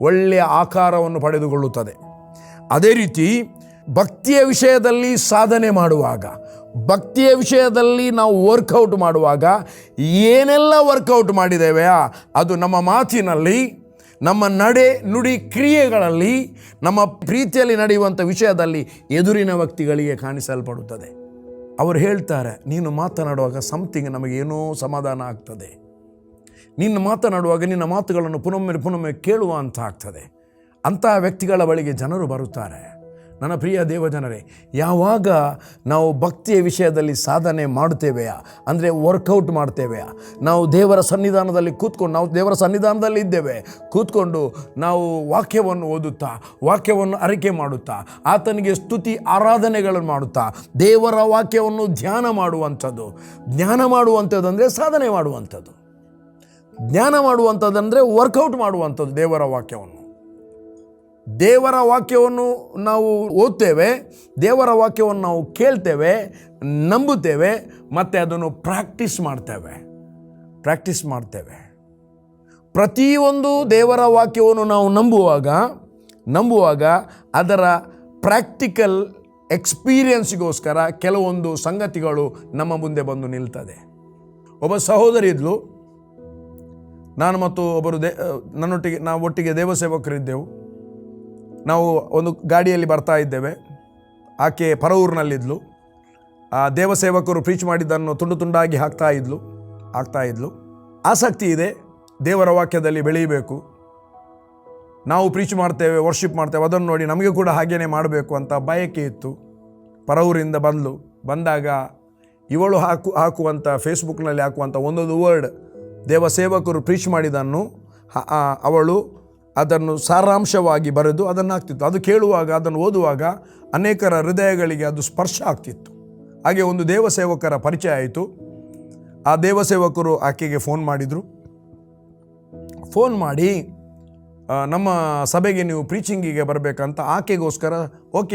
[SPEAKER 1] ಒಳ್ಳೆಯ ಆಕಾರವನ್ನು ಪಡೆದುಕೊಳ್ಳುತ್ತದೆ. ಅದೇ ರೀತಿ ಭಕ್ತಿಯ ವಿಷಯದಲ್ಲಿ ಸಾಧನೆ ಮಾಡುವಾಗ, ಭಕ್ತಿಯ ವಿಷಯದಲ್ಲಿ ನಾವು ವರ್ಕೌಟ್ ಮಾಡುವಾಗ ಏನೆಲ್ಲ ವರ್ಕೌಟ್ ಮಾಡಿದ್ದೇವೆ ಅದು ನಮ್ಮ ಮಾತಿನಲ್ಲಿ, ನಮ್ಮ ನಡೆ ನುಡಿ ಕ್ರಿಯೆಗಳಲ್ಲಿ, ನಮ್ಮ ಪ್ರೀತಿಯಲ್ಲಿ ನಡೆಯುವಂಥ ವಿಷಯದಲ್ಲಿ ಎದುರಿನ ವ್ಯಕ್ತಿಗಳಿಗೆ ಕಾಣಿಸಲ್ಪಡುತ್ತದೆ. ಅವರು ಹೇಳ್ತಾರೆ, ನೀನು ಮಾತನಾಡುವಾಗ ಸಮಥಿಂಗ್ ನಮಗೇನೋ ಸಮಾಧಾನ ಆಗ್ತದೆ, ನಿನ್ನ ಮಾತನಾಡುವಾಗ ನಿನ್ನ ಮಾತುಗಳನ್ನು ಪುನೊಮ್ಮೆ ಕೇಳುವ ಅಂತ ಆಗ್ತದೆ. ಅಂತಹ ವ್ಯಕ್ತಿಗಳ ಬಳಿಗೆ ಜನರು ಬರುತ್ತಾರೆ. ನನ್ನ ಪ್ರಿಯ ದೇವಜನರೇ, ಯಾವಾಗ ನಾವು ಭಕ್ತಿಯ ವಿಷಯದಲ್ಲಿ ಸಾಧನೆ ಮಾಡ್ತೇವೆಯಾ, ಅಂದರೆ ವರ್ಕೌಟ್ ಮಾಡ್ತೇವೆಯಾ, ನಾವು ದೇವರ ಸನ್ನಿಧಾನದಲ್ಲಿ ಕೂತ್ಕೊಂಡು, ನಾವು ದೇವರ ಸನ್ನಿಧಾನದಲ್ಲಿ ಇದ್ದೇವೆ, ಕೂತ್ಕೊಂಡು ನಾವು ವಾಕ್ಯವನ್ನು ಓದುತ್ತಾ, ವಾಕ್ಯವನ್ನು ಅರಿಕೆ ಮಾಡುತ್ತಾ, ಆತನಿಗೆ ಸ್ತುತಿ ಆರಾಧನೆಗಳನ್ನು ಮಾಡುತ್ತಾ, ದೇವರ ವಾಕ್ಯವನ್ನು ಧ್ಯಾನ ಮಾಡುವಂಥದ್ದು. ಜ್ಞಾನ ಮಾಡುವಂಥದ್ದು ಅಂದರೆ ಸಾಧನೆ ಮಾಡುವಂಥದ್ದು. ಜ್ಞಾನ ಮಾಡುವಂಥದ್ದಂದರೆ ವರ್ಕೌಟ್ ಮಾಡುವಂಥದ್ದು. ದೇವರ ವಾಕ್ಯವನ್ನು ನಾವು ಓದ್ತೇವೆ, ದೇವರ ವಾಕ್ಯವನ್ನು ನಾವು ಕೇಳ್ತೇವೆ, ನಂಬುತ್ತೇವೆ, ಮತ್ತು ಅದನ್ನು ಪ್ರಾಕ್ಟೀಸ್ ಮಾಡ್ತೇವೆ. ಪ್ರತಿಯೊಂದು ದೇವರ ವಾಕ್ಯವನ್ನು ನಾವು ನಂಬುವಾಗ ಅದರ ಪ್ರಾಕ್ಟಿಕಲ್ ಎಕ್ಸ್ಪೀರಿಯನ್ಸಿಗೋಸ್ಕರ ಕೆಲವೊಂದು ಸಂಗತಿಗಳು ನಮ್ಮ ಮುಂದೆ ಬಂದು ನಿಲ್ತದೆ. ಒಬ್ಬ ಸಹೋದರಿ ಇದ್ಲು, ನಾನು ಮತ್ತು ಒಬ್ಬರು ನಾವು ಒಟ್ಟಿಗೆ ದೇವಸೇವಕರಿದ್ದೆವು. ನಾವು ಒಂದು ಗಾಡಿಯಲ್ಲಿ ಬರ್ತಾ ಇದ್ದೇವೆ. ಆಕೆ ಪರವೂರಿನಲ್ಲಿದ್ಲು. ಆ ದೇವಸೇವಕರು ಪ್ರೀಚ್ ಮಾಡಿದ್ದನ್ನು ತುಂಡಾಗಿ ಹಾಕ್ತಾ ಇದ್ಲು. ಆಸಕ್ತಿ ಇದೆ, ದೇವರ ವಾಕ್ಯದಲ್ಲಿ ಬೆಳೀಬೇಕು, ನಾವು ಪ್ರೀಚ್ ಮಾಡ್ತೇವೆ, ವರ್ಷಿಪ್ ಮಾಡ್ತೇವೆ, ಅದನ್ನು ನೋಡಿ ನಮಗೆ ಕೂಡ ಹಾಗೇನೆ ಮಾಡಬೇಕು ಅಂತ ಬಯಕೆ ಇತ್ತು. ಪರವೂರಿಂದ ಬಂದಾಗ ಇವಳು ಹಾಕುವಂಥ ಫೇಸ್ಬುಕ್ನಲ್ಲಿ ಹಾಕುವಂಥ ಒಂದೊಂದು ವರ್ಡ್ ದೇವಸೇವಕರು ಪ್ರೀಚ್ ಮಾಡಿದ್ದನ್ನು ಅವಳು ಅದನ್ನು ಸಾರಾಂಶವಾಗಿ ಬರೆದು ಅದನ್ನು ಹಾಕ್ತಿತ್ತು. ಅದು ಕೇಳುವಾಗ, ಅದನ್ನು ಓದುವಾಗ ಅನೇಕರ ಹೃದಯಗಳಿಗೆ ಅದು ಸ್ಪರ್ಶ ಆಗ್ತಿತ್ತು. ಹಾಗೆ ಒಂದು ದೇವಸೇವಕರ ಪರಿಚಯ ಆಯಿತು. ಆ ದೇವಸೇವಕರು ಆಕೆಗೆ ಫೋನ್ ಮಾಡಿ ನಮ್ಮ ಸಭೆಗೆ ನೀವು ಪ್ರೀಚಿಂಗಿಗೆ ಬರಬೇಕಂತ ಆಕೆಗೋಸ್ಕರ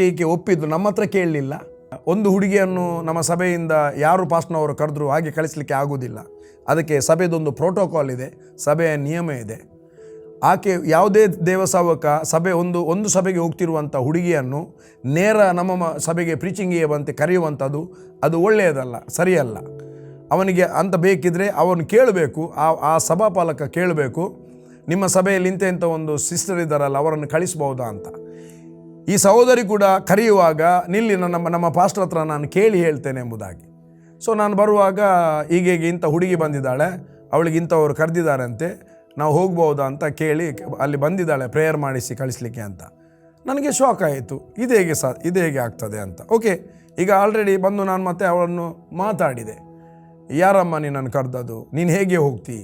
[SPEAKER 1] ಈಕೆ ಒಪ್ಪಿದ್ದು. ನಮ್ಮ ಹತ್ರ ಕೇಳಲಿಲ್ಲ. ಒಂದು ಹುಡುಗಿಯನ್ನು ನಮ್ಮ ಸಭೆಯಿಂದ ಯಾರು ಪಾಸ್ಟ್ನವರು ಕರೆದ್ರು ಹಾಗೆ ಕಳಿಸ್ಲಿಕ್ಕೆ ಆಗೋದಿಲ್ಲ. ಅದಕ್ಕೆ ಸಭೆದೊಂದು ಪ್ರೋಟೋಕಾಲ್ ಇದೆ, ಸಭೆಯ ನಿಯಮ ಇದೆ. ಆಕೆ ಯಾವುದೇ ದೇವಸೇವಕ ಒಂದು ಸಭೆಗೆ ಹೋಗ್ತಿರುವಂಥ ಹುಡುಗಿಯನ್ನು ನೇರ ನಮ್ಮ ಸಭೆಗೆ ಪ್ರೀಚಿಂಗಿಗೆ ಬಂತೆ ಕರೆಯುವಂಥದ್ದು ಅದು ಒಳ್ಳೆಯದಲ್ಲ, ಸರಿಯಲ್ಲ. ಅವನಿಗೆ ಅಂತ ಬೇಕಿದ್ರೆ ಅವನು ಕೇಳಬೇಕು, ಆ ಸಭಾಪಾಲಕ ಕೇಳಬೇಕು, ನಿಮ್ಮ ಸಭೆಯಲ್ಲಿ ಇಂಥ ಒಂದು ಸಿಸ್ಟರ್ ಇದ್ದಾರಲ್ಲ ಅವರನ್ನು ಕಳಿಸ್ಬೋದಾ ಅಂತ. ಈ ಸಹೋದರಿ ಕೂಡ ಕರೆಯುವಾಗ ನಿಲ್ಲಿ ನಮ್ಮ ಪಾಸ್ಟರ್ ಹತ್ರ ನಾನು ಕೇಳಿ ಹೇಳ್ತೇನೆ ಎಂಬುದಾಗಿ. ಸೊ ನಾನು ಬರುವಾಗ ಹೀಗೆ ಇಂಥ ಹುಡುಗಿ ಬಂದಿದ್ದಾಳೆ, ಅವಳಿಗೆ ಇಂಥವ್ರು ಕರೆದಿದ್ದಾರಂತೆ, ನಾವು ಹೋಗ್ಬೋದಾ ಅಂತ ಕೇಳಿ ಅಲ್ಲಿ ಬಂದಿದ್ದಾಳೆ ಪ್ರೇಯರ್ ಮಾಡಿಸಿ ಕಳಿಸ್ಲಿಕ್ಕೆ ಅಂತ. ನನಗೆ ಶಾಕ್ ಆಯಿತು, ಇದು ಹೇಗೆ ಆಗ್ತದೆ ಅಂತ. ಓಕೆ, ಈಗ ಆಲ್ರೆಡಿ ಬಂದು ನಾನು ಮತ್ತೆ ಅವಳನ್ನು ಮಾತಾಡಿದೆ, ಯಾರಮ್ಮ ನಿನ್ನನ್ನು ಕರೆದದು, ನೀನು ಹೇಗೆ ಹೋಗ್ತಿ,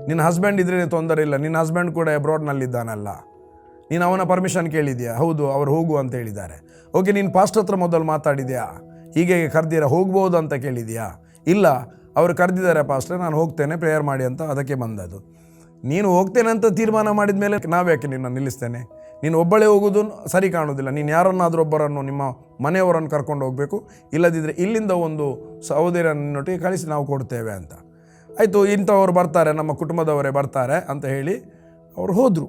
[SPEAKER 1] ನಿನ್ನ ಹಸ್ಬೆಂಡ್ ಇದ್ರೇ ತೊಂದರೆ ಇಲ್ಲ, ನಿನ್ನ ಹಸ್ಬೆಂಡ್ ಕೂಡ ಅಬ್ರಾಡ್ನಲ್ಲಿದ್ದಾನಲ್ಲ, ನೀನು ಅವನ ಪರ್ಮಿಷನ್ ಕೇಳಿದ್ಯಾ? ಹೌದು, ಅವರು ಹೋಗು ಅಂತ ಹೇಳಿದ್ದಾರೆ. ಓಕೆ, ನೀನು ಪಾಸ್ಟರ್ ಹತ್ರ ಮೊದಲು ಮಾತಾಡಿದ್ಯಾ, ಹೀಗೆ ಕರೆದಿರಾ, ಹೋಗ್ಬೋದು ಅಂತ ಕೇಳಿದ್ಯಾ? ಇಲ್ಲ, ಅವರು ಕರೆದಿದ್ದಾರೆ ಪಾಸ್ಟರ್, ನಾನು ಹೋಗ್ತೇನೆ ಪ್ರೇಯರ್ ಮಾಡಿ ಅಂತ ಅದಕ್ಕೆ ಬಂದದ್ದು. ನೀನು ಹೋಗ್ತೇನೆ ಅಂತ ತೀರ್ಮಾನ ಮಾಡಿದ ಮೇಲೆ ನಾವ್ಯಾಕೆ ನಿನ್ನ ನಿಲ್ಲಿಸ್ತೇನೆ? ನೀನು ಒಬ್ಬಳೇ ಹೋಗೋದು ಸರಿ ಕಾಣೋದಿಲ್ಲ, ನೀನು ಯಾರನ್ನಾದರೂ ಒಬ್ಬರನ್ನು ನಿಮ್ಮ ಮನೆಯವರನ್ನು ಕರ್ಕೊಂಡು ಹೋಗಬೇಕು, ಇಲ್ಲದಿದ್ದರೆ ಇಲ್ಲಿಂದ ಒಂದು ಸಹೋದರನೊಟ್ಟಿಗೆ ಕಳಿಸಿ ನಾವು ಕೊಡ್ತೇವೆ ಅಂತ. ಆಯಿತು, ಇಂಥವ್ರು ಬರ್ತಾರೆ, ನಮ್ಮ ಕುಟುಂಬದವರೇ ಬರ್ತಾರೆ ಅಂತ ಹೇಳಿ ಅವರು ಹೋದರು.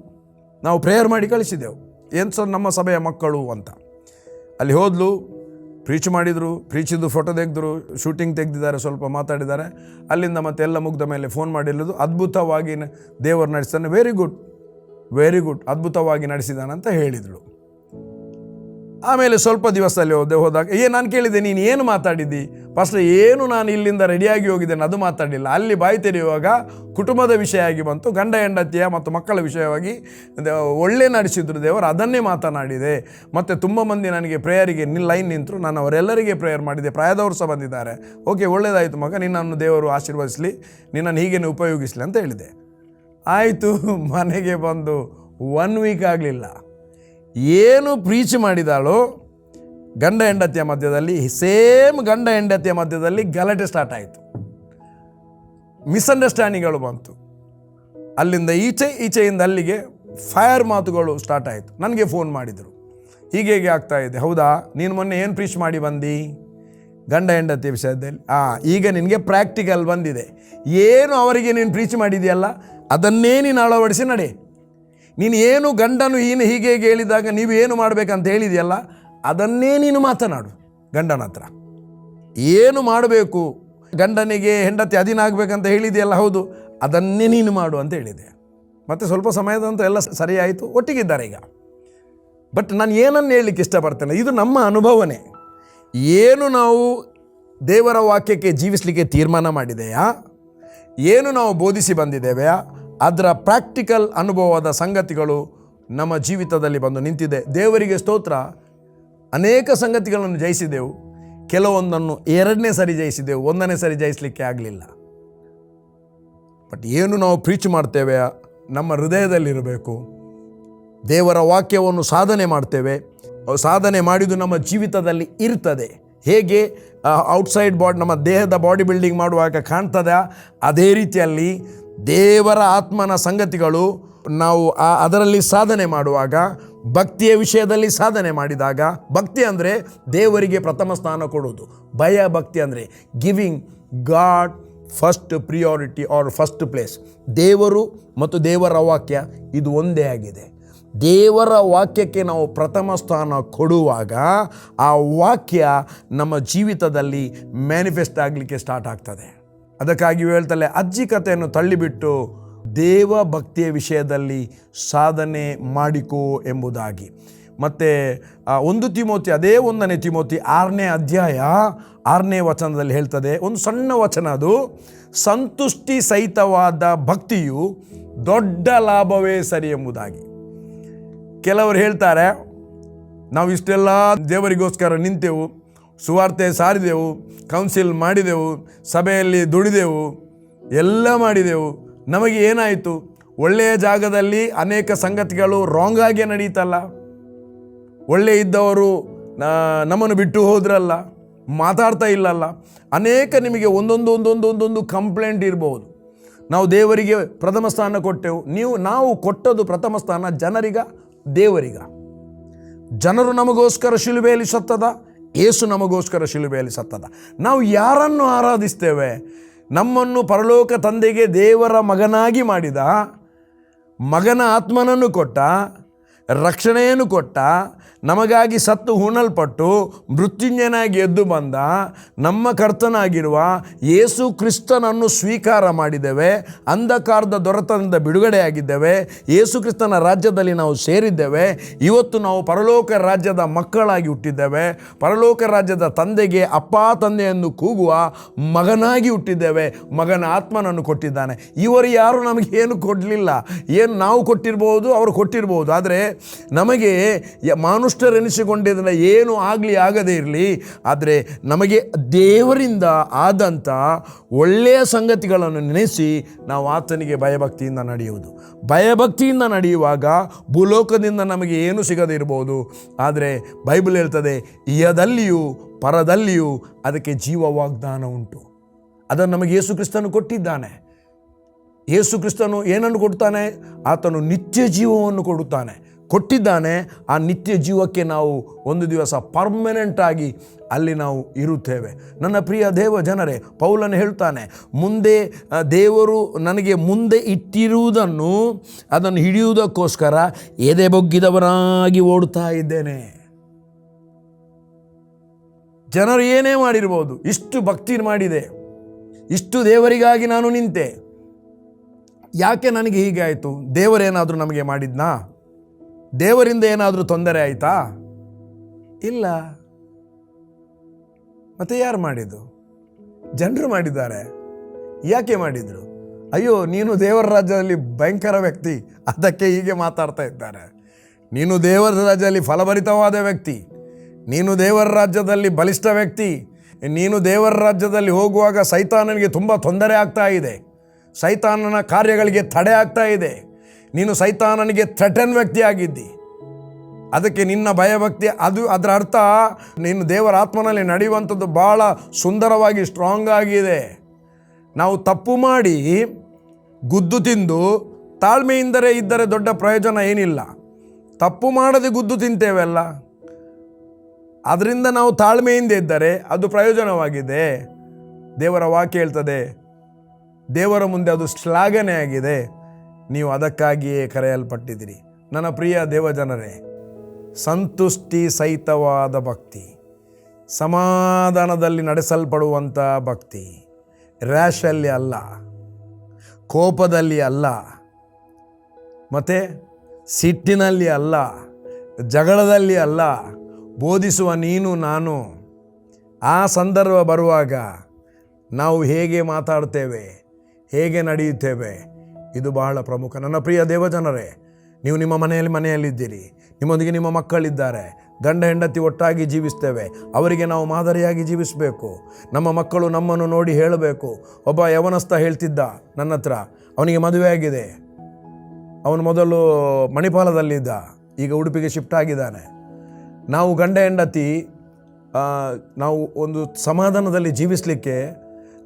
[SPEAKER 1] ನಾವು ಪ್ರೇಯರ್ ಮಾಡಿ ಕಳಿಸಿದೆವು, ಏನು ಸರ್ ನಮ್ಮ ಸಭೆಯ ಮಕ್ಕಳು ಅಂತ. ಅಲ್ಲಿ ಹೋದ್ಲು, ಪ್ರೀಚ್ ಮಾಡಿದರು, ಪ್ರೀಚಿದ್ದು ಫೋಟೋ ತೆಗೆದ್ರು, ಶೂಟಿಂಗ್ ತೆಗೆದಿದ್ದಾರೆ, ಸ್ವಲ್ಪ ಮಾತಾಡಿದ್ದಾರೆ. ಅಲ್ಲಿಂದ ಮತ್ತೆ ಎಲ್ಲ ಮುಗ್ದ ಮೇಲೆ ಫೋನ್ ಮಾಡಿರೋದು, ಅದ್ಭುತವಾಗಿ ದೇವರು ನಡೆಸ್ತಾನೆ, ವೆರಿ ಗುಡ್ ಅದ್ಭುತವಾಗಿ ನಡೆಸಿದಾನಂತ ಹೇಳಿದಳು. ಆಮೇಲೆ ಸ್ವಲ್ಪ ದಿವಸದಲ್ಲಿ ಹೋದಾಗ ನಾನು ಕೇಳಿದೆ, ನೀನು ಏನು ಮಾತಾಡಿದ್ದಿ? ಫಸ್ಟ್ ಏನು ನಾನು ಇಲ್ಲಿಂದ ರೆಡಿಯಾಗಿ ಹೋಗಿದ್ದೇನೆ ಅದು ಮಾತಾಡಲಿಲ್ಲ. ಅಲ್ಲಿ ಬಾಯಿ ತೆರೆಯುವಾಗ ಕುಟುಂಬದ ವಿಷಯ ಆಗಿ ಬಂತು, ಗಂಡ ಹೆಂಡತಿಯ ಮತ್ತು ಮಕ್ಕಳ ವಿಷಯವಾಗಿ ಒಳ್ಳೆ ನಡೆಸಿದ್ರು ದೇವರು, ಅದನ್ನೇ ಮಾತನಾಡಿದೆ. ಮತ್ತು ತುಂಬ ಮಂದಿ ನನಗೆ ಪ್ರೇಯರಿಗೆ ಲೈನ್ ನಿಂತರು, ನಾನು ಅವರೆಲ್ಲರಿಗೆ ಪ್ರೇಯರ್ ಮಾಡಿದೆ, ಪ್ರಾಯದವರು ಸಹ ಬಂದಿದ್ದಾರೆ. ಓಕೆ, ಒಳ್ಳೆಯದಾಯಿತು ಮಗ, ನಿನ್ನನ್ನು ದೇವರು ಆಶೀರ್ವದಿಸಲಿ, ನಿನ್ನನ್ನು ಹೀಗೇನೆ ಉಪಯೋಗಿಸಲಿ ಅಂತ ಹೇಳಿದೆ. ಆಯಿತು, ಮನೆಗೆ ಬಂದು 1 ವೀಕ್ ಆಗಲಿಲ್ಲ, ಏನು ಪ್ರೀಚ್ ಮಾಡಿದಾಳೋ ಗಂಡ ಹೆಂಡತಿಯ ಮಧ್ಯದಲ್ಲಿ ಗಲಾಟೆ ಸ್ಟಾರ್ಟ್ ಆಯಿತು, ಮಿಸ್ಅಂಡರ್ಸ್ಟ್ಯಾಂಡಿಂಗ್ಗಳು ಬಂತು. ಅಲ್ಲಿಂದ ಈಚೆಯಿಂದ ಅಲ್ಲಿಗೆ ಫೈರ್ ಮಾತುಗಳು ಸ್ಟಾರ್ಟ್ ಆಯಿತು. ನನಗೆ ಫೋನ್ ಮಾಡಿದರು, ಹೀಗೆ ಆಗ್ತಾ ಇದೆ. ಹೌದಾ, ನೀನು ಮೊನ್ನೆ ಏನು ಪ್ರೀಚ್ ಮಾಡಿ ಬಂದು ಗಂಡ ಹೆಂಡತಿಯ ವಿಷಯದಲ್ಲಿ? ಈಗ ನಿನಗೆ ಪ್ರಾಕ್ಟಿಕಲ್ ಬಂದಿದೆ. ಏನು ಅವರಿಗೆ ನೀನು ಪ್ರೀಚ್ ಮಾಡಿದೆಯಲ್ಲ ಅದನ್ನೇ ನೀನು ಅಳವಡಿಸಿ ನಡೆ. ನೀನು ಏನು ಗಂಡನು ಹೀಗೆ ಹೇಳಿದಾಗ ನೀವು ಏನು ಮಾಡಬೇಕಂತ ಹೇಳಿದೆಯಲ್ಲ ಅದನ್ನೇ ನೀನು ಮಾತನಾಡು ಗಂಡನ ಹತ್ರ. ಏನು ಮಾಡಬೇಕು, ಗಂಡನಿಗೆ ಹೆಂಡತಿ ಅಧೀನ ಆಗಬೇಕಂತ ಹೇಳಿದೆಯಲ್ಲ, ಹೌದು, ಅದನ್ನೇ ನೀನು ಮಾಡು ಅಂತ ಹೇಳಿದೆ. ಮತ್ತು ಸ್ವಲ್ಪ ಸಮಯದಂತೂ ಎಲ್ಲ ಸರಿಯಾಯಿತು, ಒಟ್ಟಿಗಿದ್ದಾರೆ ಈಗ. ಬಟ್ ನಾನು ಏನನ್ನು ಹೇಳಲಿಕ್ಕೆ ಇಷ್ಟಪಡ್ತೇನೆ, ಇದು ನಮ್ಮ ಅನುಭವನೇ. ಏನು ನಾವು ದೇವರ ವಾಕ್ಯಕ್ಕೆ ಜೀವಿಸಲಿಕ್ಕೆ ತೀರ್ಮಾನ ಮಾಡಿದೆಯಾ, ಏನು ನಾವು ಬೋಧಿಸಿ ಬಂದಿದ್ದೇವೆಯಾ, ಅದರ ಪ್ರಾಕ್ಟಿಕಲ್ ಅನುಭವದ ಸಂಗತಿಗಳು ನಮ್ಮ ಜೀವಿತದಲ್ಲಿ ಬಂದು ನಿಂತಿದೆ. ದೇವರಿಗೆ ಸ್ತೋತ್ರ. ಅನೇಕ ಸಂಗತಿಗಳನ್ನು ಜಯಿಸಿದೆವು, ಕೆಲವೊಂದನ್ನು 2ನೇ ಸರಿ ಜಯಿಸಿದೆವು, 1ನೇ ಸರಿ ಜಯಿಸಲಿಕ್ಕೆ ಆಗಲಿಲ್ಲ. ಬಟ್ ಏನು ನಾವು ಪ್ರೀಚ್ ಮಾಡ್ತೇವೆ ನಮ್ಮ ಹೃದಯದಲ್ಲಿರಬೇಕು. ದೇವರ ವಾಕ್ಯವನ್ನು ಸಾಧನೆ ಮಾಡ್ತೇವೆ, ಸಾಧನೆ ಮಾಡಿದ್ದು ನಮ್ಮ ಜೀವಿತದಲ್ಲಿ ಇರ್ತದೆ. ಹೇಗೆ ಔಟ್ಸೈಡ್ ನಮ್ಮ ದೇಹದ ಬಾಡಿ ಬಿಲ್ಡಿಂಗ್ ಮಾಡುವಾಗ ಕಾಣ್ತದೆ, ಅದೇ ರೀತಿಯಲ್ಲಿ ದೇವರ ಆತ್ಮನ ಸಂಗತಿಗಳು ನಾವು ಅದರಲ್ಲಿ ಸಾಧನೆ ಮಾಡುವಾಗ, ಭಕ್ತಿಯ ವಿಷಯದಲ್ಲಿ ಸಾಧನೆ ಮಾಡಿದಾಗ, ಭಕ್ತಿ ಅಂದರೆ ದೇವರಿಗೆ ಪ್ರಥಮ ಸ್ಥಾನ ಕೊಡುವುದು, ಭಯ ಭಕ್ತಿ ಅಂದರೆ giving God first priority or first place. ದೇವರು ಮತ್ತು ದೇವರ ವಾಕ್ಯ ಇದು ಒಂದೇ ಆಗಿದೆ. ದೇವರ ವಾಕ್ಯಕ್ಕೆ ನಾವು ಪ್ರಥಮ ಸ್ಥಾನ ಕೊಡುವಾಗ ಆ ವಾಕ್ಯ ನಮ್ಮ ಜೀವಿತದಲ್ಲಿ ಮ್ಯಾನಿಫೆಸ್ಟ್ ಆಗಲಿಕ್ಕೆ ಸ್ಟಾರ್ಟ್ ಆಗ್ತದೆ. ಅದಕ್ಕಾಗಿ ಹೇಳ್ತಲೇ ಅಜ್ಜಿ ಕಥೆಯನ್ನು ತಳ್ಳಿಬಿಟ್ಟು ದೇವ ಭಕ್ತಿಯ ವಿಷಯದಲ್ಲಿ ಸಾಧನೆ ಮಾಡಿಕೋ ಎಂಬುದಾಗಿ. ಮತ್ತು 1 ತಿಮೋತಿ, ಅದೇ 1ನೇ ತಿಮೋತಿ 6ನೇ ಅಧ್ಯಾಯ 6ನೇ ವಚನದಲ್ಲಿ ಹೇಳ್ತದೆ, ಒಂದು ಸಣ್ಣ ವಚನ ಅದು, ಸಂತುಷ್ಟಿ ಸಹಿತವಾದ ಭಕ್ತಿಯು ದೊಡ್ಡ ಲಾಭವೇ ಸರಿ ಎಂಬುದಾಗಿ. ಕೆಲವರು ಹೇಳ್ತಾರೆ, ನಾವು ಇಷ್ಟೆಲ್ಲ ದೇವರಿಗೋಸ್ಕರ ನಿಂತೆವು, ಸುವಾರ್ತೆ ಸಾರಿದೆವು, ಕೌನ್ಸಿಲ್ ಮಾಡಿದೆವು, ಸಭೆಯಲ್ಲಿ ದುಡಿದೆವು, ಎಲ್ಲ ಮಾಡಿದೆವು, ನಮಗೆ ಏನಾಯಿತು? ಒಳ್ಳೆಯ ಜಾಗದಲ್ಲಿ ಅನೇಕ ಸಂಗತಿಗಳು ರಾಂಗಾಗೇ ನಡೀತಲ್ಲ, ಒಳ್ಳೆ ಇದ್ದವರು ನಮ್ಮನ್ನು ಬಿಟ್ಟು ಹೋದ್ರಲ್ಲ, ಮಾತಾಡ್ತಾ ಇಲ್ಲಲ್ಲ. ಅನೇಕ ನಿಮಗೆ ಒಂದೊಂದು ಕಂಪ್ಲೇಂಟ್ ಇರ್ಬೋದು. ನಾವು ದೇವರಿಗೆ ಪ್ರಥಮ ಸ್ಥಾನ ಕೊಟ್ಟೆವು. ನಾವು ಕೊಟ್ಟದ್ದು ಪ್ರಥಮ ಸ್ಥಾನ ಜನರಿಗ, ದೇವರಿಗ? ಜನರು ನಮಗೋಸ್ಕರ ಶಿಲುಬೆಯಲ್ಲಿ ಸತ್ತದ, ಯೇಸು ನಮಗೋಸ್ಕರ ಶಿಲುಬೆಯಲ್ಲಿ ಸತ್ತದ. ನಾವು ಯಾರನ್ನು ಆರಾಧಿಸ್ತೇವೆ? ನಮ್ಮನ್ನು ಪರಲೋಕ ತಂದೆಗೆ ದೇವರ ಮಗನಾಗಿ ಮಾಡಿದ, ಮಗನ ಆತ್ಮನನ್ನು ಕೊಟ್ಟ, ರಕ್ಷಣೆಯನ್ನು ಕೊಟ್ಟ, ನಮಗಾಗಿ ಸತ್ತು ಹೂಣಲ್ಪಟ್ಟು ಮೃತ್ಯುಂಜಯನಾಗಿ ಎದ್ದು ಬಂದ ನಮ್ಮ ಕರ್ತನಾಗಿರುವ ಯೇಸು ಕ್ರಿಸ್ತನನ್ನು ಸ್ವೀಕಾರ ಮಾಡಿದ್ದೇವೆ. ಅಂಧಕಾರದ ದೊರೆತನದಿಂದ ಬಿಡುಗಡೆಯಾಗಿದ್ದೇವೆ. ಯೇಸು ಕ್ರಿಸ್ತನ ರಾಜ್ಯದಲ್ಲಿ ನಾವು ಸೇರಿದ್ದೇವೆ. ಇವತ್ತು ನಾವು ಪರಲೋಕ ರಾಜ್ಯದ ಮಕ್ಕಳಾಗಿ ಹುಟ್ಟಿದ್ದೇವೆ. ಪರಲೋಕ ರಾಜ್ಯದ ತಂದೆಗೆ ಅಪ್ಪ ತಂದೆಯನ್ನು ಕೂಗುವ ಮಗನಾಗಿ ಹುಟ್ಟಿದ್ದೇವೆ. ಮಗನ ಆತ್ಮನನ್ನು ಕೊಟ್ಟಿದ್ದಾನೆ. ಇವರು ಯಾರು ನಮಗೆ ಏನು ಕೊಡಲಿಲ್ಲ. ಏನು ನಾವು ಕೊಟ್ಟಿರ್ಬೋದು, ಅವರು ಕೊಟ್ಟಿರ್ಬೋದು. ಆದರೆ ನಮಗೆ ಮಾನುಷ್ಠರೆನಿಸಿಕೊಂಡಿದ್ದನ್ನು ಏನು ಆಗದೇ ಇರಲಿ, ಆದರೆ ನಮಗೆ ದೇವರಿಂದ ಆದಂಥ ಒಳ್ಳೆಯ ಸಂಗತಿಗಳನ್ನು ನೆನೆಸಿ ನಾವು ಆತನಿಗೆ ಭಯಭಕ್ತಿಯಿಂದ ನಡೆಯುವುದು. ಭಯಭಕ್ತಿಯಿಂದ ನಡೆಯುವಾಗ ಭೂಲೋಕದಿಂದ ನಮಗೆ ಏನು ಸಿಗದೇ ಇರ್ಬೋದು, ಆದರೆ ಬೈಬಲ್ ಹೇಳ್ತದೆ ಇಹದಲ್ಲಿಯೂ ಪರದಲ್ಲಿಯೂ ಅದಕ್ಕೆ ಜೀವ ವಾಗ್ದಾನ ಉಂಟು. ಅದನ್ನು ನಮಗೆ ಯೇಸು ಕ್ರಿಸ್ತನು ಕೊಟ್ಟಿದ್ದಾನೆ. ಯೇಸು ಕ್ರಿಸ್ತನು ಏನನ್ನು ಕೊಡ್ತಾನೆ? ಆತನು ನಿತ್ಯ ಜೀವವನ್ನು ಕೊಟ್ಟಿದ್ದಾನೆ. ಆ ನಿತ್ಯ ಜೀವಕ್ಕೆ ನಾವು ಒಂದು ದಿವಸ ಪರ್ಮನೆಂಟ್ ಆಗಿ ಅಲ್ಲಿ ನಾವು ಇರುತ್ತೇವೆ. ನನ್ನ ಪ್ರಿಯ ದೇವ ಜನರೇ, ಪೌಲನು ಹೇಳ್ತಾನೆ, ಮುಂದೆ ದೇವರು ನನಗೆ ಮುಂದೆ ಇಟ್ಟಿರುವುದನ್ನು ಅದನ್ನು ಹಿಡಿಯುವುದಕ್ಕೋಸ್ಕರ ಎದೆ ಬೊಗ್ಗಿದವನಾಗಿ ಓಡುತ್ತಾ ಇದ್ದೇನೆ. ಜನರು ಏನೇ ಮಾಡಿರ್ಬೋದು, ಇಷ್ಟು ಭಕ್ತಿ ಮಾಡಿದೆ, ಇಷ್ಟು ದೇವರಿಗಾಗಿ ನಾನು ನಿಂತೆ, ಯಾಕೆ ನನಗೆ ಹೀಗೆ ಆಯಿತು? ದೇವರೇನಾದರೂ ನಮಗೆ ಮಾಡಿದ್ನಾ? ದೇವರಿಂದ ಏನಾದರೂ ತೊಂದರೆ ಆಯಿತಾ? ಇಲ್ಲ. ಮತ್ತೆ ಯಾರು ಮಾಡಿದ್ದು? ಜನರು ಮಾಡಿದ್ದಾರೆ. ಯಾಕೆ ಮಾಡಿದರು? ಅಯ್ಯೋ, ನೀನು ದೇವರ ರಾಜ್ಯದಲ್ಲಿ ಭಯಂಕರ ವ್ಯಕ್ತಿ, ಅದಕ್ಕೆ ಹೀಗೆ ಮಾತಾಡ್ತಾ ಇದ್ದಾರೆ. ನೀನು ದೇವರ ರಾಜ್ಯದಲ್ಲಿ ಫಲಭರಿತವಾದ ವ್ಯಕ್ತಿ, ನೀನು ದೇವರ ರಾಜ್ಯದಲ್ಲಿ ಬಲಿಷ್ಠ ವ್ಯಕ್ತಿ, ನೀನು ದೇವರ ರಾಜ್ಯದಲ್ಲಿ ಹೋಗುವಾಗ ಸೈತಾನನಿಗೆ ತುಂಬ ತೊಂದರೆ ಆಗ್ತಾ ಇದೆ, ಸೈತಾನನ ಕಾರ್ಯಗಳಿಗೆ ತಡೆ ಆಗ್ತಾ ಇದೆ, ನೀನು ಸೈತಾನನಿಗೆ ಥ್ರೆಟನ್ ವ್ಯಕ್ತಿ ಆಗಿದ್ದಿ. ಅದಕ್ಕೆ ನಿನ್ನ ಭಯಭಕ್ತಿ ಅದರ ಅರ್ಥ ನೀನು ದೇವರ ಆತ್ಮನಲ್ಲಿ ನಡೆಯುವಂಥದ್ದು ಭಾಳ ಸುಂದರವಾಗಿ ಸ್ಟ್ರಾಂಗ್ ಆಗಿದೆ. ನಾವು ತಪ್ಪು ಮಾಡಿ ಗುದ್ದು ತಿಂದು ತಾಳ್ಮೆಯಿಂದಲೇ ಇದ್ದರೆ ದೊಡ್ಡ ಪ್ರಯೋಜನ ಏನಿಲ್ಲ. ತಪ್ಪು ಮಾಡದೆ ಗುದ್ದು ತಿಂತೇವೆಲ್ಲ, ಅದರಿಂದ ನಾವು ತಾಳ್ಮೆಯಿಂದ ಇದ್ದರೆ ಅದು ಪ್ರಯೋಜನವಾಗಿದೆ. ದೇವರ ವಾಕ್ಯ ಹೇಳ್ತದೆ, ದೇವರ ಮುಂದೆ ಅದು ಶ್ಲಾಘನೆ ಆಗಿದೆ. ನೀವು ಅದಕ್ಕಾಗಿಯೇ ಕರೆಯಲ್ಪಟ್ಟಿದ್ದೀರಿ. ನನ್ನ ಪ್ರಿಯ ದೇವಜನರೇ, ಸಂತುಷ್ಟಿ ಸಹಿತವಾದ ಭಕ್ತಿ, ಸಮಾಧಾನದಲ್ಲಿ ನಡೆಸಲ್ಪಡುವಂಥ ಭಕ್ತಿ, ರ್ಯಾಶಲ್ಲಿ ಅಲ್ಲ, ಕೋಪದಲ್ಲಿ ಅಲ್ಲ, ಮತ್ತು ಸಿಟ್ಟಿನಲ್ಲಿ ಅಲ್ಲ, ಜಗಳದಲ್ಲಿ ಅಲ್ಲ, ಬೋಧಿಸುವ ನೀನು ನಾನು. ಆ ಸಂದರ್ಭ ಬರುವಾಗ ನಾವು ಹೇಗೆ ಮಾತಾಡ್ತೇವೆ, ಹೇಗೆ ನಡೆಯುತ್ತೇವೆ, ಇದು ಬಹಳ ಪ್ರಮುಖ. ನನ್ನ ಪ್ರಿಯ ದೇವಜನರೇ, ನೀವು ನಿಮ್ಮ ಮನೆಯಲ್ಲಿದ್ದೀರಿ, ನಿಮ್ಮೊಂದಿಗೆ ನಿಮ್ಮ ಮಕ್ಕಳಿದ್ದಾರೆ, ಗಂಡ ಹೆಂಡತಿ ಒಟ್ಟಾಗಿ ಜೀವಿಸ್ತೇವೆ. ಅವರಿಗೆ ನಾವು ಮಾದರಿಯಾಗಿ ಜೀವಿಸಬೇಕು. ನಮ್ಮ ಮಕ್ಕಳು ನಮ್ಮನ್ನು ನೋಡಿ ಹೇಳಬೇಕು. ಒಬ್ಬ ಯವನಸ್ಥ ಹೇಳ್ತಿದ್ದ ನನ್ನ ಹತ್ರ, ಅವನಿಗೆ ಮದುವೆ ಆಗಿದೆ, ಅವನು ಮೊದಲು ಮಣಿಪಾಲದಲ್ಲಿದ್ದ, ಈಗ ಉಡುಪಿಗೆ ಶಿಫ್ಟ್ ಆಗಿದ್ದಾನೆ. ನಾವು ಗಂಡ ಹೆಂಡತಿ ನಾವು ಒಂದು ಸಮಾಧಾನದಲ್ಲಿ ಜೀವಿಸಲಿಕ್ಕೆ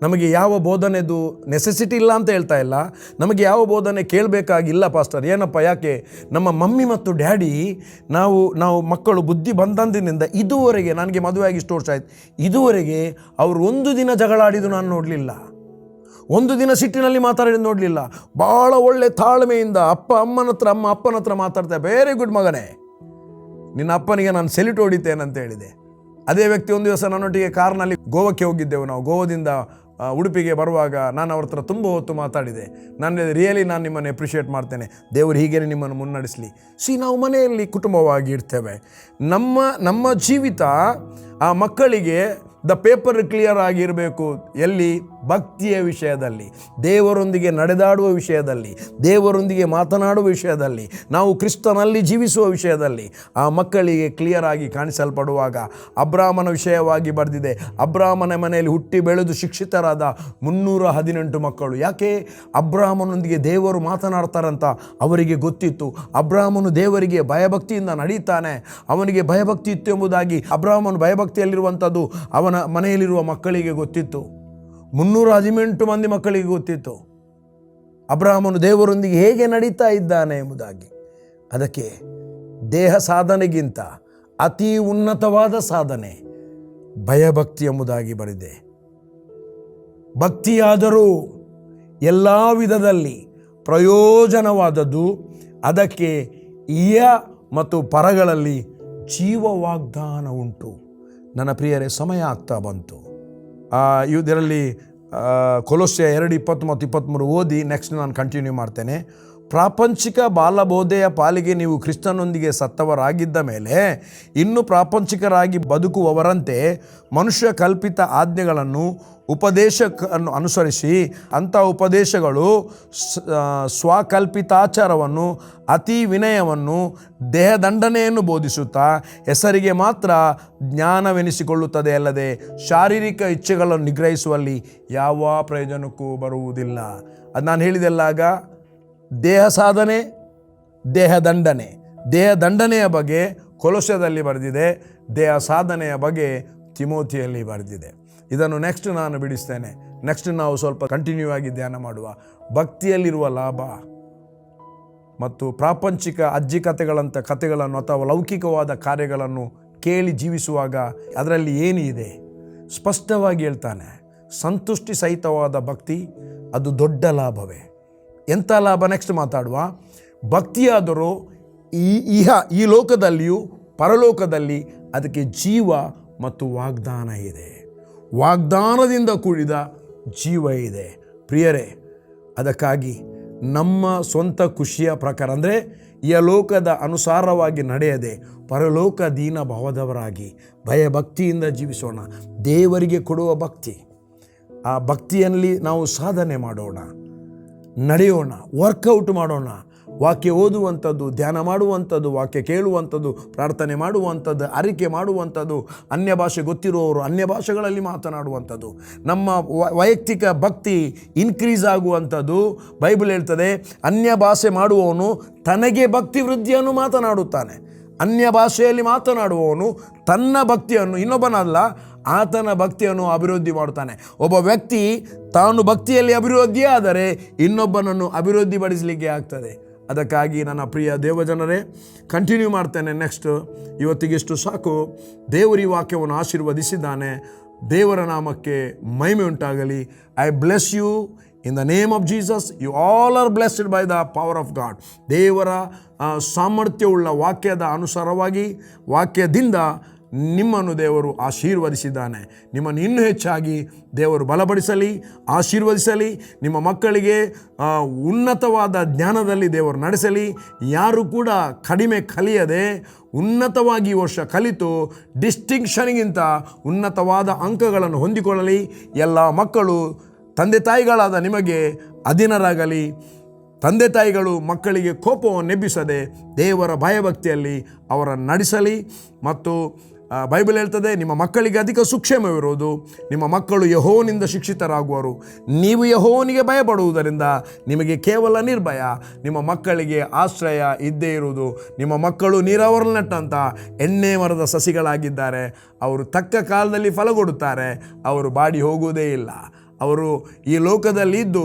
[SPEAKER 1] ನಮಗೆ ಯಾವ ಬೋಧನೆದು ನೆಸೆಸಿಟಿ ಇಲ್ಲ ಅಂತ ಹೇಳ್ತಾ ಇಲ್ಲ, ನಮಗೆ ಯಾವ ಬೋಧನೆ ಕೇಳಬೇಕಾಗಿಲ್ಲ ಪಾಸ್ಟರ್. ಏನಪ್ಪ, ಯಾಕೆ? ನಮ್ಮ ಮಮ್ಮಿ ಮತ್ತು ಡ್ಯಾಡಿ ನಾವು ಮಕ್ಕಳು ಬುದ್ಧಿ ಬಂದಂದಿನಿಂದ ಇದುವರೆಗೆ, ನನಗೆ ಮದುವೆಯಾಗಿ ಇಷ್ಟು ವರ್ಷ ಆಯ್ತು, ಇದುವರೆಗೆ ಅವರು ಒಂದು ದಿನ ಜಗಳಾಡಿದ್ದು ನಾನು ನೋಡಲಿಲ್ಲ, ಒಂದು ದಿನ ಸಿಟ್ಟಿನಲ್ಲಿ ಮಾತಾಡಿದ್ದು ನೋಡಲಿಲ್ಲ. ಭಾಳ ಒಳ್ಳೆ ತಾಳ್ಮೆಯಿಂದ ಅಪ್ಪ ಅಮ್ಮನ ಹತ್ರ, ಅಮ್ಮ ಅಪ್ಪನ ಹತ್ರ ಮಾತಾಡ್ತಾರೆ. ವೆರಿ ಗುಡ್ ಮಗನೇ, ನಿನ್ನ ಅಪ್ಪನಿಗೆ ನಾನು ಸೆಲ್ಯೂಟ್ ಹೊಡಿತೇನೆ ಅಂತ ಹೇಳಿದೆ. ಅದೇ ವ್ಯಕ್ತಿ ಒಂದು ದಿವಸ ನನ್ನೊಟ್ಟಿಗೆ ಕಾರ್ನಲ್ಲಿ ಗೋವಾಕ್ಕೆ ಹೋಗಿದ್ದೆವು. ನಾವು ಗೋವಾದಿಂದ ಉಡುಪಿಗೆ ಬರುವಾಗ ನಾನು ಅವ್ರ ಹತ್ರ ತುಂಬ ಹೊತ್ತು ಮಾತಾಡಿದೆ. ನಾನು ನಾನು ನಿಮ್ಮನ್ನು ಅಪ್ರಿಷಿಯೇಟ್ ಮಾಡ್ತೇನೆ, ದೇವರು ಹೀಗೇ ನಿಮ್ಮನ್ನು ಮುನ್ನಡೆಸಲಿ. ನಾವು ಮನೆಯಲ್ಲಿ ಕುಟುಂಬವಾಗಿ ಇರ್ತೇವೆ. ನಮ್ಮ ಜೀವಿತ ಆ ಮಕ್ಕಳಿಗೆ ಪೇಪರ್ ಕ್ಲಿಯರ್ ಆಗಿರಬೇಕು. ಎಲ್ಲಿ? ಭಕ್ತಿಯ ವಿಷಯದಲ್ಲಿ, ದೇವರೊಂದಿಗೆ ನಡೆದಾಡುವ ವಿಷಯದಲ್ಲಿ, ದೇವರೊಂದಿಗೆ ಮಾತನಾಡುವ ವಿಷಯದಲ್ಲಿ, ನಾವು ಕ್ರಿಸ್ತನಲ್ಲಿ ಜೀವಿಸುವ ವಿಷಯದಲ್ಲಿ ಆ ಮಕ್ಕಳಿಗೆ ಕ್ಲಿಯರ್ ಆಗಿ ಕಾಣಿಸಲ್ಪಡುವಾಗ, ಅಬ್ರಾಮನ ವಿಷಯವಾಗಿ ಬರೆದಿದೆ, ಅಬ್ರಾಮನ ಮನೆಯಲ್ಲಿ ಹುಟ್ಟಿ ಬೆಳೆದು ಶಿಕ್ಷಿತರಾದ 318 ಮಕ್ಕಳು. ಯಾಕೆ? ಅಬ್ರಾಮನೊಂದಿಗೆ ದೇವರು ಮಾತನಾಡ್ತಾರಂತ ಅವರಿಗೆ ಗೊತ್ತಿತ್ತು. ಅಬ್ರಾಮನು ದೇವರಿಗೆ ಭಯಭಕ್ತಿಯಿಂದ ನಡೀತಾನೆ, ಅವನಿಗೆ ಭಯಭಕ್ತಿ ಇತ್ತು ಎಂಬುದಾಗಿ ಅಬ್ರಾಮನು ಭಯಭಕ್ತಿಯಲ್ಲಿರುವಂಥದ್ದು ಅವನ ಮನೆಯಲ್ಲಿರುವ ಮಕ್ಕಳಿಗೆ ಗೊತ್ತಿತ್ತು. 318 ಮಂದಿ ಮಕ್ಕಳಿಗೆ ಗೊತ್ತಿತ್ತು ಅಬ್ರಾಮನು ದೇವರೊಂದಿಗೆ ಹೇಗೆ ನಡೀತಾ ಇದ್ದಾನೆ ಎಂಬುದಾಗಿ. ಅದಕ್ಕೆ ದೇಹ ಸಾಧನೆಗಿಂತ ಅತಿ ಉನ್ನತವಾದ ಸಾಧನೆ ಭಯಭಕ್ತಿ ಎಂಬುದಾಗಿ ಬರೆದಿದೆ. ಭಕ್ತಿಯಾದರೂ ಎಲ್ಲ ವಿಧದಲ್ಲಿ ಪ್ರಯೋಜನವಾದದ್ದು, ಅದಕ್ಕೆ ಮತ್ತು ಪರಗಳಲ್ಲಿ ಜೀವ ವಾಗ್ದಾನ ಉಂಟು. ನನ್ನ ಪ್ರಿಯರೇ, ಸಮಯ ಆಗ್ತಾ ಬಂತು. ಇದರಲ್ಲಿ ಕೊಲೊಸ್ಸೆ 2:20 ಮತ್ತು 23 ಓದಿ ನೆಕ್ಸ್ಟ್ ನಾನು ಕಂಟಿನ್ಯೂ ಮಾಡ್ತೇನೆ. ಪ್ರಾಪಂಚಿಕ ಬಾಲಬೋಧೆಯ ಪಾಲಿಗೆ ನೀವು ಕ್ರಿಸ್ತನೊಂದಿಗೆ ಸತ್ತವರಾಗಿದ್ದ ಮೇಲೆ ಇನ್ನು ಪ್ರಾಪಂಚಿಕರಾಗಿ ಬದುಕುವವರಂತೆ ಮನುಷ್ಯ ಕಲ್ಪಿತ ಆಜ್ಞೆಗಳನ್ನು ಉಪದೇಶವನ್ನು ಅನುಸರಿಸಿ ಅಂಥ ಉಪದೇಶಗಳು ಸ್ವಕಲ್ಪಿತಾಚಾರವನ್ನು, ಅತಿ ವಿನಯವನ್ನು, ದೇಹದಂಡನೆಯನ್ನು ಬೋಧಿಸುತ್ತಾ ಹೆಸರಿಗೆ ಮಾತ್ರ ಜ್ಞಾನವೆನಿಸಿಕೊಳ್ಳುತ್ತದೆ ಅಲ್ಲದೆ ಶಾರೀರಿಕ ಇಚ್ಛೆಗಳನ್ನು ನಿಗ್ರಹಿಸುವಲ್ಲಿ ಯಾವ ಪ್ರಯೋಜನಕ್ಕೂ ಬರುವುದಿಲ್ಲ. ಅದು ನಾನು ಹೇಳಿದೆಲ್ಲಾಗ ದೇಹ ಸಾಧನೆ, ದೇಹದಂಡನೆಯ ಬಗ್ಗೆ ಕೊಲೊಸ್ಸೆಯಲ್ಲಿ ಬರೆದಿದೆ, ದೇಹ ಸಾಧನೆಯ ಬಗ್ಗೆ ತಿಮೋಥಿಯಲ್ಲಿ ಬರೆದಿದೆ. ಇದನ್ನು ನೆಕ್ಸ್ಟ್ ನಾನು ಬಿಡಿಸ್ತೇನೆ. ನೆಕ್ಸ್ಟ್ ನಾವು ಸ್ವಲ್ಪ ಕಂಟಿನ್ಯೂ ಆಗಿ ಧ್ಯಾನ ಮಾಡುವ ಭಕ್ತಿಯಲ್ಲಿರುವ ಲಾಭ ಮತ್ತು ಪ್ರಾಪಂಚಿಕ ಅಜ್ಜಿ ಕಥೆಗಳನ್ನು ಅಥವಾ ಲೌಕಿಕವಾದ ಕಾರ್ಯಗಳನ್ನು ಕೇಳಿ ಜೀವಿಸುವಾಗ ಅದರಲ್ಲಿ ಏನಿದೆ ಸ್ಪಷ್ಟವಾಗಿ ಹೇಳ್ತಾನೆ. ಸಂತುಷ್ಟಿ ಸಹಿತವಾದ ಭಕ್ತಿ ಅದು ದೊಡ್ಡ ಲಾಭವೇ. ಎಂಥ ಲಾಭ ನೆಕ್ಸ್ಟ್ ಮಾತಾಡುವ. ಭಕ್ತಿಯಾದರೂ ಈ ಲೋಕದಲ್ಲಿಯೂ ಪರಲೋಕದಲ್ಲಿ ಅದಕ್ಕೆ ಜೀವ ಮತ್ತು ವಾಗ್ದಾನ ಇದೆ. ವಾಗ್ದಾನದಿಂದ ಕೂಡಿದ ಜೀವ ಇದೆ. ಪ್ರಿಯರೇ, ಅದಕ್ಕಾಗಿ ನಮ್ಮ ಸ್ವಂತ ಖುಷಿಯ ಪ್ರಕಾರ ಅಂದರೆ ಈ ಲೋಕದ ಅನುಸಾರವಾಗಿ ನಡೆಯದೆ ಪರಲೋಕ ದೀನ ಭಾವದವರಾಗಿ ಭಯಭಕ್ತಿಯಿಂದ ಜೀವಿಸೋಣ. ದೇವರಿಗೆ ಕೊಡುವ ಭಕ್ತಿ, ಆ ಭಕ್ತಿಯಲ್ಲಿ ನಾವು ಸಾಧನೆ ಮಾಡೋಣ, ನಡೆಯೋಣ, ವರ್ಕೌಟ್ ಮಾಡೋಣ. ವಾಕ್ಯ ಓದುವಂಥದ್ದು, ಧ್ಯಾನ ಮಾಡುವಂಥದ್ದು, ವಾಕ್ಯ ಕೇಳುವಂಥದ್ದು, ಪ್ರಾರ್ಥನೆ ಮಾಡುವಂಥದ್ದು, ಅರಿಕೆ ಮಾಡುವಂಥದ್ದು, ಅನ್ಯ ಭಾಷೆ ಗೊತ್ತಿರುವವರು ಅನ್ಯ ಭಾಷೆಗಳಲ್ಲಿ ಮಾತನಾಡುವಂಥದ್ದು, ನಮ್ಮ ವೈಯಕ್ತಿಕ ಭಕ್ತಿ ಇನ್ಕ್ರೀಸ್ ಆಗುವಂಥದ್ದು. ಬೈಬಲ್ ಹೇಳ್ತದೆ, ಅನ್ಯ ಭಾಷೆ ಮಾಡುವವನು ತನಗೆ ಭಕ್ತಿ ವೃದ್ಧಿಯನ್ನು ಮಾತನಾಡುತ್ತಾನೆ. ಅನ್ಯ ಭಾಷೆಯಲ್ಲಿ ಮಾತನಾಡುವವನು ತನ್ನ ಭಕ್ತಿಯನ್ನು, ಇನ್ನೊಬ್ಬನಲ್ಲ, ಆತನ ಭಕ್ತಿಯನ್ನು ಅಭಿವೃದ್ಧಿ ಮಾಡುತ್ತಾನೆ. ಒಬ್ಬ ವ್ಯಕ್ತಿ ತಾನು ಭಕ್ತಿಯಲ್ಲಿ ಅಭಿವೃದ್ಧಿ ಆದರೆ ಇನ್ನೊಬ್ಬನನ್ನು ಅಭಿವೃದ್ಧಿಪಡಿಸಲಿಕ್ಕೆ ಆಗ್ತದೆ. ಅದಕ್ಕಾಗಿ ನನ್ನ ಪ್ರಿಯ ದೇವಜನರೇ, ಕಂಟಿನ್ಯೂ ಮಾಡ್ತೇನೆ. ನೆಕ್ಸ್ಟ್ ಇವತ್ತಿಗೆಷ್ಟು ಸಾಕು. ದೇವರ ಈ ವಾಕ್ಯವನ್ನು ಆಶೀರ್ವದಿಸಿದ್ದಾನೆ. ದೇವರ ನಾಮಕ್ಕೆ ಮಹಿಮೆ ಉಂಟಾಗಲಿ. I bless you in the name of Jesus. You all are blessed by the power of God. ದೇವರ ಸಾಮರ್ಥ್ಯವುಳ್ಳ ವಾಕ್ಯದ ಅನುಸಾರವಾಗಿ, ವಾಕ್ಯದಿಂದ ನಿಮ್ಮನ್ನು ದೇವರು ಆಶೀರ್ವದಿಸಿದ್ದಾನೆ. ನಿಮ್ಮನ್ನು ಇನ್ನೂ ಹೆಚ್ಚಾಗಿ ದೇವರು ಬಲಪಡಿಸಲಿ, ಆಶೀರ್ವದಿಸಲಿ. ನಿಮ್ಮ ಮಕ್ಕಳಿಗೆ ಉನ್ನತವಾದ ಜ್ಞಾನದಲ್ಲಿ ದೇವರು ನಡೆಸಲಿ. ಯಾರು ಕೂಡ ಕಡಿಮೆ ಕಲಿಯದೆ ಉನ್ನತವಾಗಿ ಈ ವರ್ಷ ಕಲಿತು ಡಿಸ್ಟಿಂಕ್ಷನ್ಗಿಂತ ಉನ್ನತವಾದ ಅಂಕಗಳನ್ನು ಹೊಂದಿಕೊಳ್ಳಲಿ. ಎಲ್ಲ ಮಕ್ಕಳು ತಂದೆ ತಾಯಿಗಳಾದ ನಿಮಗೆ ಅಧೀನರಾಗಲಿ. ತಂದೆ ತಾಯಿಗಳು ಮಕ್ಕಳಿಗೆ ಕೋಪವನ್ನು ಎಬ್ಬಿಸದೆ ದೇವರ ಭಯಭಕ್ತಿಯಲ್ಲಿ ಅವರನ್ನು ನಡೆಸಲಿ. ಮತ್ತು ಬೈಬಲ್ ಹೇಳ್ತದೆ, ನಿಮ್ಮ ಮಕ್ಕಳಿಗೆ ಅಧಿಕ ಸುಕ್ಷೇಮವಿರುವುದು, ನಿಮ್ಮ ಮಕ್ಕಳು ಯೆಹೋವನಿಂದ ಶಿಕ್ಷಿತರಾಗುವರು. ನೀವು ಯೆಹೋವನಿಗೆ ಭಯಪಡುವುದರಿಂದ ನಿಮಗೆ ಕೇವಲ ನಿರ್ಭಯ. ನಿಮ್ಮ ಮಕ್ಕಳಿಗೆ ಆಶ್ರಯ ಇದ್ದೇ ಇರುವುದು. ನಿಮ್ಮ ಮಕ್ಕಳು ನೀರಾವರಿ ನಟ್ಟಂಥ ಎಣ್ಣೆ ಮರದ ಸಸಿಗಳಾಗಿದ್ದಾರೆ. ಅವರು ತಕ್ಕ ಕಾಲದಲ್ಲಿ ಫಲ ಕೊಡುತ್ತಾರೆ. ಅವರು ಬಾಡಿ ಹೋಗುವುದೇ ಇಲ್ಲ. ಅವರು ಈ ಲೋಕದಲ್ಲಿದ್ದು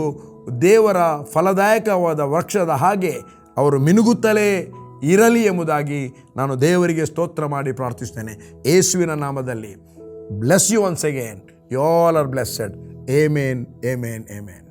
[SPEAKER 1] ದೇವರ ಫಲದಾಯಕವಾದ ವೃಕ್ಷದ ಹಾಗೆ ಅವರು ಮಿನುಗುತ್ತಲೇ ಇರಲಿ ಎಂಬುದಾಗಿ ನಾನು ದೇವರಿಗೆ ಸ್ತೋತ್ರ ಮಾಡಿ ಪ್ರಾರ್ಥಿಸ್ತೇನೆ. ಯೇಸುವಿನ ನಾಮದಲ್ಲಿ. Bless you once again. You all are blessed. Amen, amen, amen.